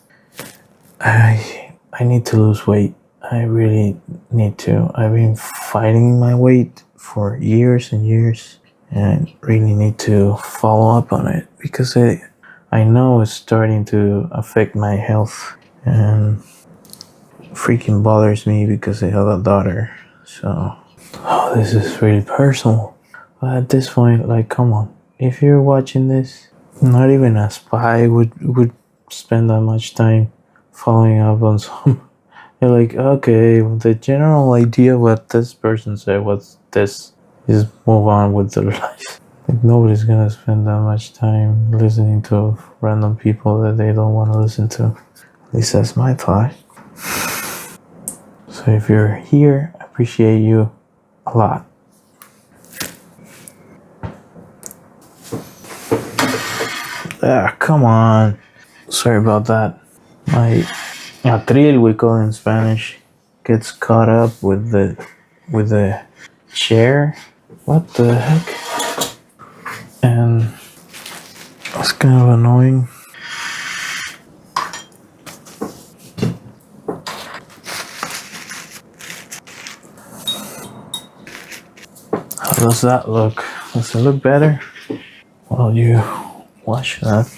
I need to lose weight. I really need to. I've been fighting my weight for years and years, and I really need to follow up on it, because I know it's starting to affect my health, and freaking bothers me because I have a daughter. So, this is really personal. But at this point, like, come on. If you're watching this, not even a spy would spend that much time following up on some. You're like, okay, the general idea what this person said was this. Just move on with their life. Like nobody's gonna spend that much time listening to random people that they don't want to listen to. At least that's my thought. So if you're here, I appreciate you a lot. Ah, come on. Sorry about that. My atril, we call it in Spanish, gets caught up with the chair. What the heck? And it's kind of annoying. How does that look? Does it look better? While you watch that,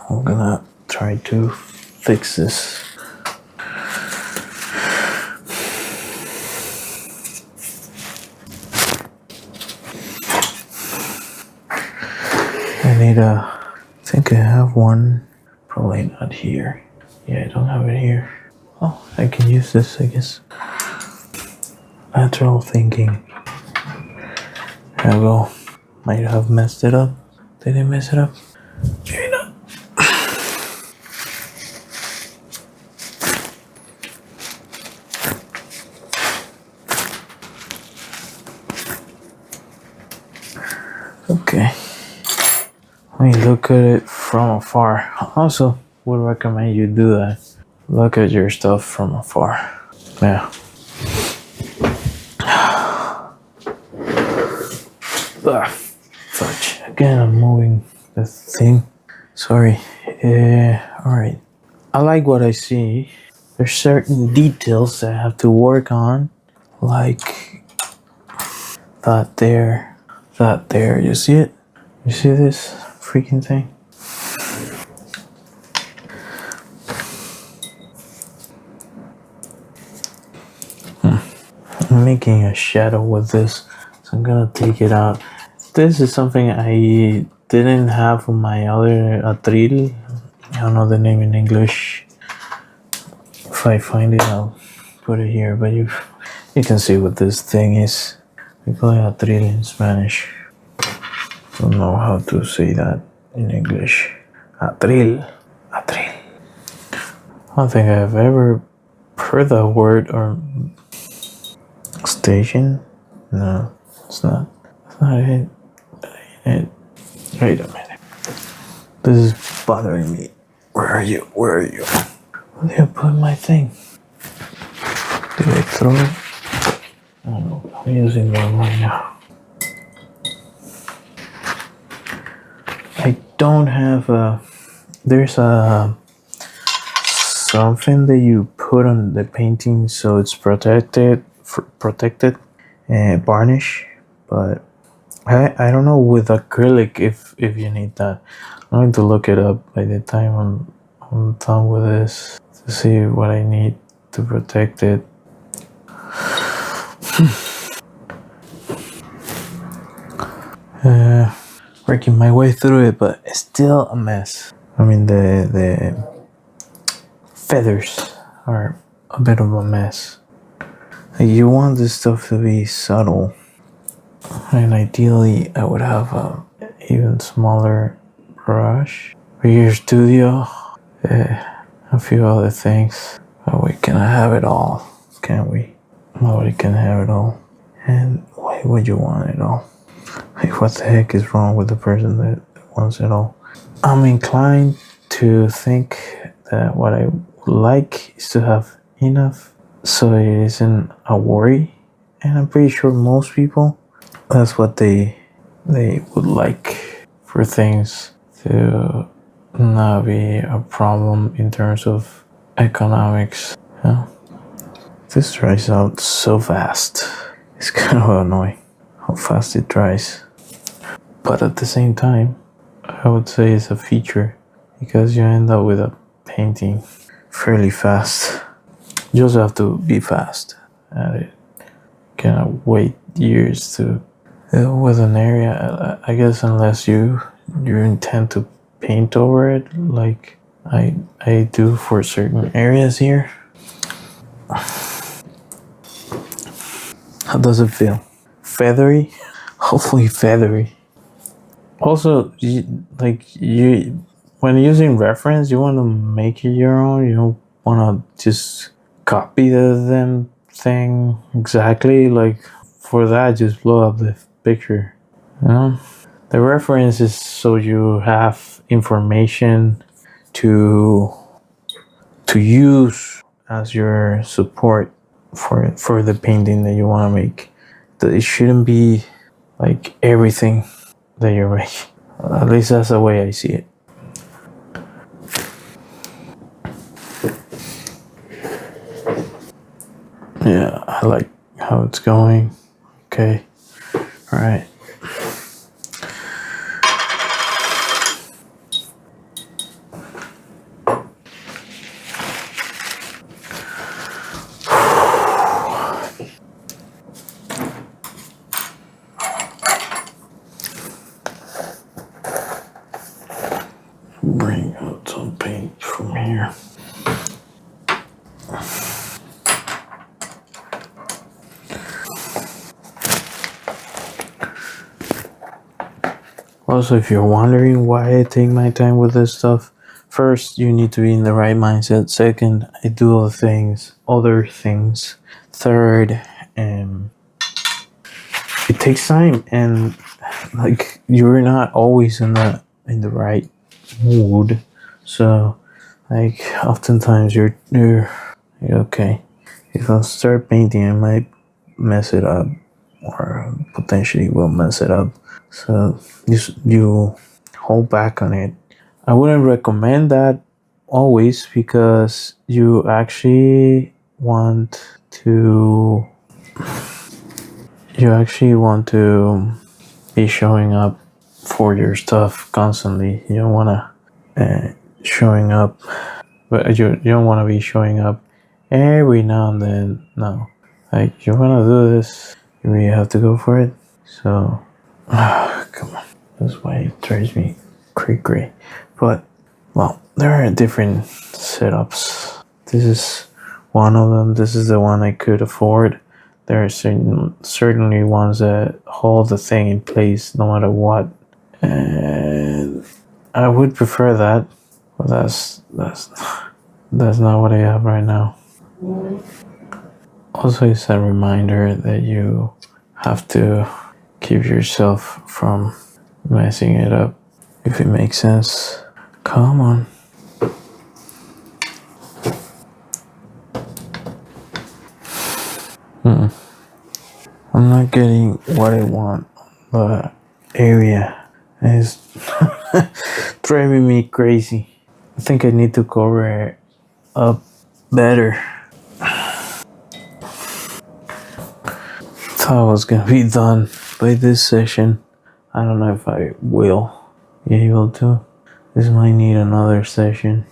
I'm gonna try to fix this. I think I have one, probably not here. Yeah, I don't have it here. Oh, I can use this, I guess. Lateral thinking. There we go. Might have messed it up. Did I mess it up? Maybe not. Okay. Let me look at it from afar. Also, would recommend you do that. Look at your stuff from afar. Yeah. Fudge. Again, I'm moving the thing. Sorry. Alright. I like what I see. There's certain details that I have to work on. Like that there. That there. You see it? You see this freaking thing? I'm making a shadow with this, so I'm gonna take it out. This is something I didn't have on my other atril. I don't know the name in English. If I find it, I'll put it here. But you can see what this thing is. We call it atril in Spanish. Don't know how to say that in English. Atril. Atril. I don't think I've ever heard that word. Or station? No, it's not. It's not it. Wait a minute. This is bothering me. Where are you? Where are you? Where did I put my thing? Did I throw it? I don't know. I'm using them right now. I don't have a... There's a... something that you put on the painting so it's protected. Varnish. But... I don't know with acrylic if you need that. I'm going to look it up by the time I'm done with this to see what I need to protect it. Working my way through it, but it's still a mess. I mean the feathers are a bit of a mess. You want this stuff to be subtle. And ideally, I would have an even smaller brush. For your studio, a few other things. But we cannot have it all, can we? Nobody can have it all. And why would you want it all? Like, what the heck is wrong with the person that wants it all? I'm inclined to think that what I would like is to have enough so it isn't a worry. And I'm pretty sure most people, that's what they would like, for things to not be a problem in terms of economics. Yeah. This dries out so fast. It's kind of annoying how fast it dries. But at the same time, I would say it's a feature because you end up with a painting fairly fast. You also have to be fast at it. Cannot wait years to with an area. I guess unless you intend to paint over it, like I do for certain areas here. How does it feel? Feathery? Hopefully feathery. Also, when using reference, you want to make it your own. You don't want to just copy the them thing exactly. Like for that, just blow up the picture. You know, the reference is so you have information to use as your support for the painting that you want to make. It shouldn't be like everything that you're making. At least that's the way I see it. Yeah, I like how it's going. Okay, all right. Bring out some paint from here. Also, if you're wondering why I take my time with this stuff, first, you need to be in the right mindset. Second, I do other things. Third, it takes time, and like you're not always in the right mood. So, like oftentimes you're okay. If I start painting, I might mess it up, or potentially will mess it up. So you hold back on it. I wouldn't recommend that always, because you actually want to be showing up for your stuff constantly. You don't want to showing up, but you don't want to be showing up every now and then. No, like you want to do this, you really have to go for it. So come on, that's why it drives me cray. But well, there are different setups. This is one of them. This is the one I could afford. There are certainly ones that hold the thing in place no matter what, and I would prefer that, but that's not what I have right now. Also, it's a reminder that you have to keep yourself from messing it up, if it makes sense. Come on. I'm not getting what I want. The area is driving me crazy. I think I need to cover it up better. Thought I was gonna be done by this session. I don't know if I will be able to. This might need another session.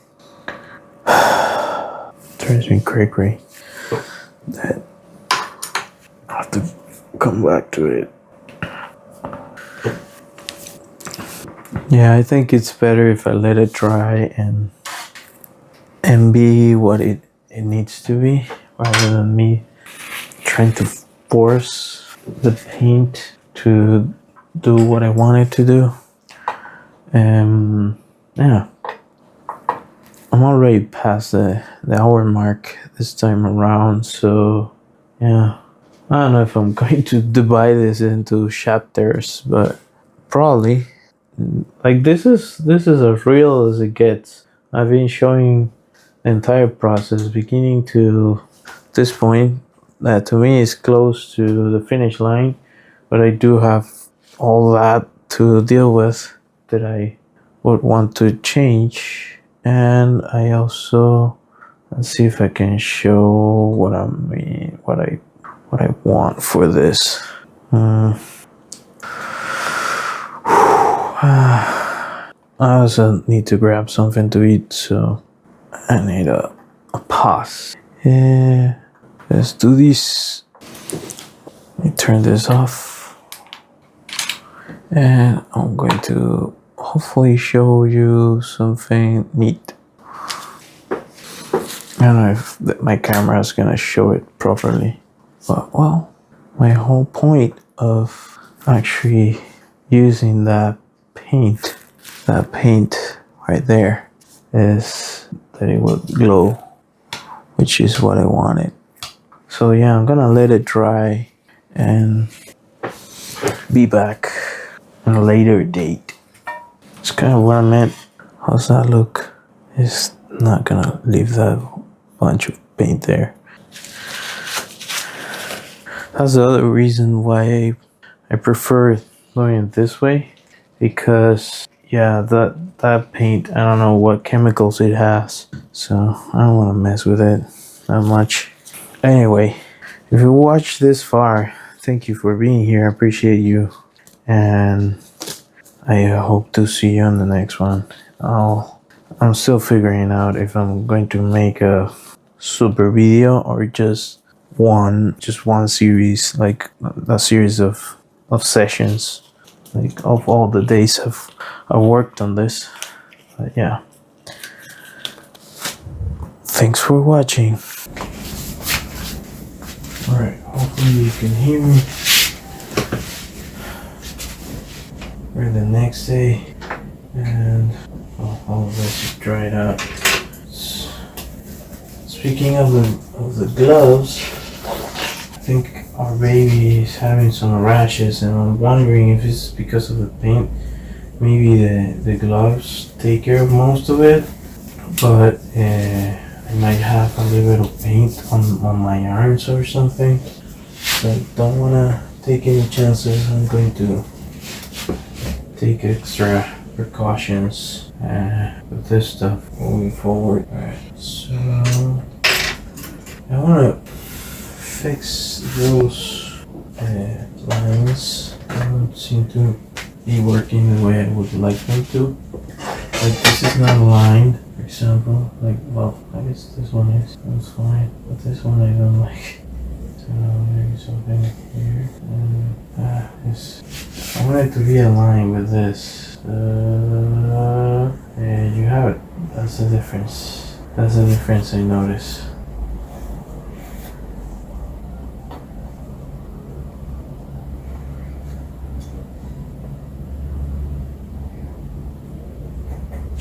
Drives me cray. That I have to come back to it. Yeah, I think it's better if I let it dry and be what it needs to be, rather than me trying to force the paint to do what I want it to do. Yeah, I'm already past the hour mark this time around, so yeah, I don't know if I'm going to divide this into chapters, but probably. Like this is as real as it gets. I've been showing the entire process, beginning to this point, that to me is close to the finish line, but I do have all that to deal with that I would want to change. And I also, let's see if I can show what I want for this. I also need to grab something to eat, so I need a pause. Yeah, let's do this. Let me turn this off, and I'm going to hopefully show you something neat. I don't know if my camera is gonna show it properly, but well, my whole point of actually using that paint right there, is that it would glow, which is what I wanted. So yeah, I'm gonna let it dry and be back on a later date. It's kind of what I meant. How's that look? It's not gonna leave that bunch of paint there. That's the other reason why I prefer doing it this way, because yeah, that paint, I don't know what chemicals it has, so I don't want to mess with it that much. Anyway, if you watched this far, thank you for being here. I appreciate you, and I hope to see you on the next one. I'm still figuring out if I'm going to make a super video or just one series, like a series of sessions, like of all the days I worked on this. But yeah, thanks for watching. All right, hopefully you can hear me. We're the next day, and all of this is dried out. Speaking of the gloves, I think our baby is having some rashes, and I'm wondering if it's because of the paint. Maybe the gloves take care of most of it, but I might have a little bit of paint on my arms or something. So I don't want to take any chances. I'm going to take extra precautions with this stuff moving forward. Alright, so I want to fix those lines. They don't seem to be working the way I would like them to. Like this is not aligned, for example. Like, well, I guess this one is. That's fine, but this one I don't like. So maybe something here. I want it to be aligned with this. And you have it. That's the difference. That's the difference I notice.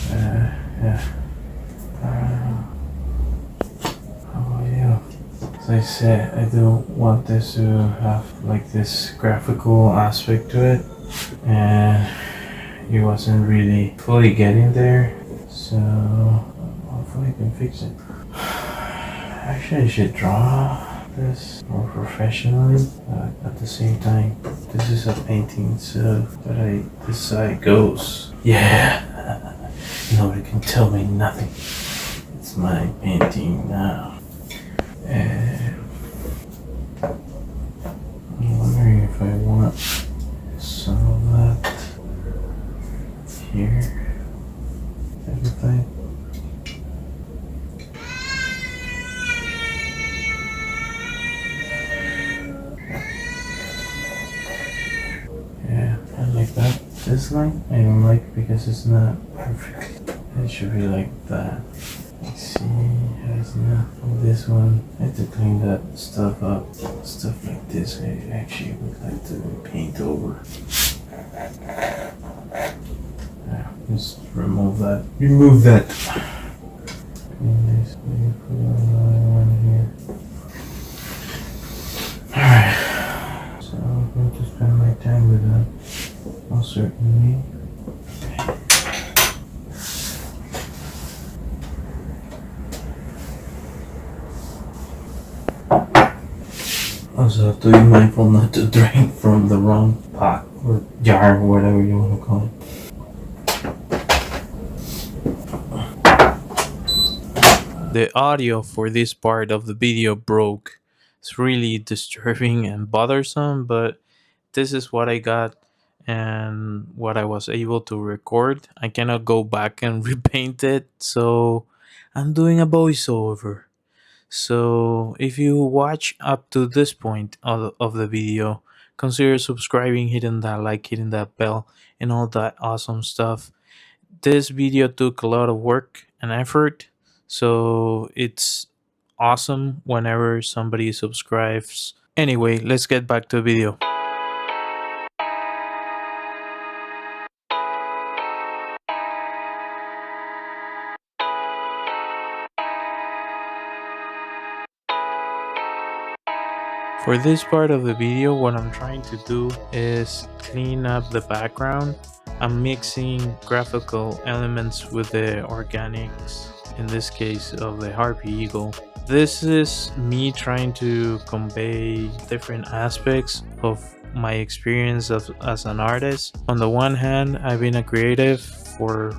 Yeah. How about you? As I said, I do want this to have like this graphical aspect to it, and it wasn't really fully getting there, so hopefully I can fix it. Actually, I should draw this more professionally, but at the same time, this is a painting, so this side goes. Yeah, nobody can tell me nothing. It's my painting now. And I'm wondering if I want some of that here, everything. Yeah, I like that. This line I don't like because it's not perfect. It should be like that. Let's see, has enough of this one. I have to clean that stuff up. Stuff like this I actually would like to paint over. Yeah, just remove that. Remove that. And this, maybe put another one here. Alright. So I'm going to spend my time with that. Most certainly. Also have to be mindful not to drink from the wrong pot or jar or whatever you want to call it. The audio for this part of the video broke. It's really disturbing and bothersome, but this is what I got and what I was able to record. I cannot go back and repaint it, so I'm doing a voiceover. So if you watch up to this point of the video, consider subscribing, hitting that like, hitting that bell, and all that awesome stuff. This video took a lot of work and effort, so it's awesome whenever somebody subscribes. Anyway, let's get back to the video. For this part of the video, what I'm trying to do is clean up the background. I'm mixing graphical elements with the organics, in this case of the Harpy Eagle. This is me trying to convey different aspects of my experience as an artist. On the one hand, I've been a creative for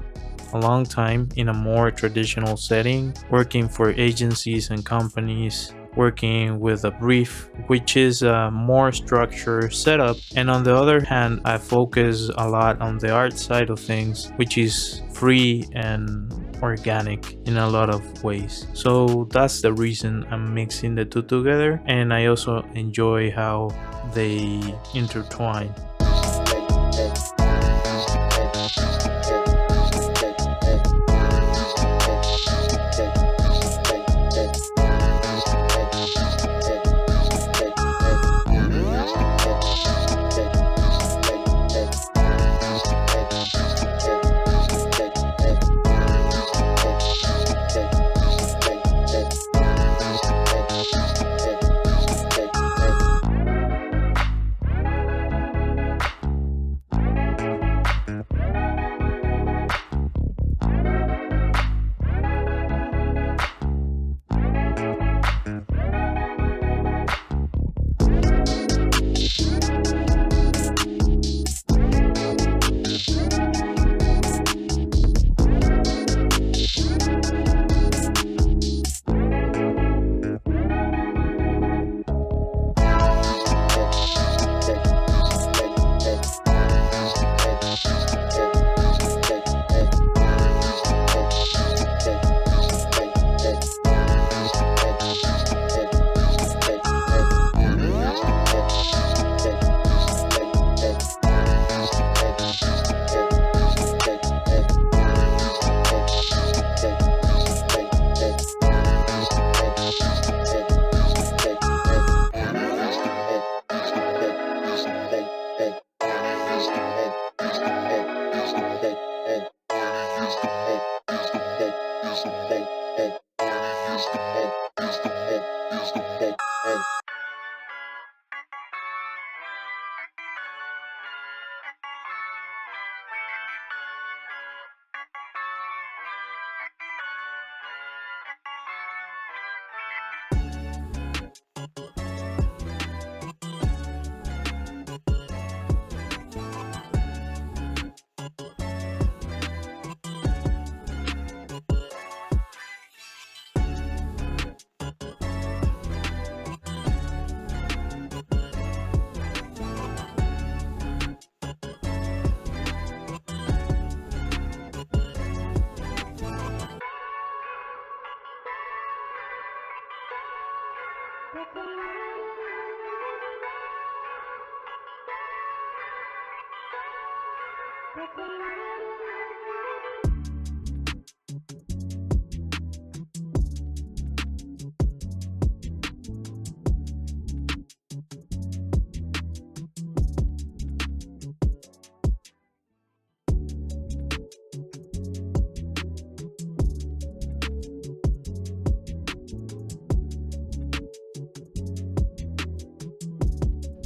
a long time in a more traditional setting, working for agencies and companies, working with a brief, which is a more structured setup. And on the other hand, I focus a lot on the art side of things, which is free and organic in a lot of ways. So that's the reason I'm mixing the two together, and I also enjoy how they intertwine.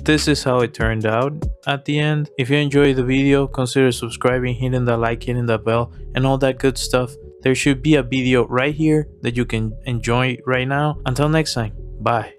This is how it turned out at the end. If you enjoyed the video, consider subscribing, hitting the like, hitting the bell, and all that good stuff. There should be a video right here that you can enjoy right now. Until next time, bye.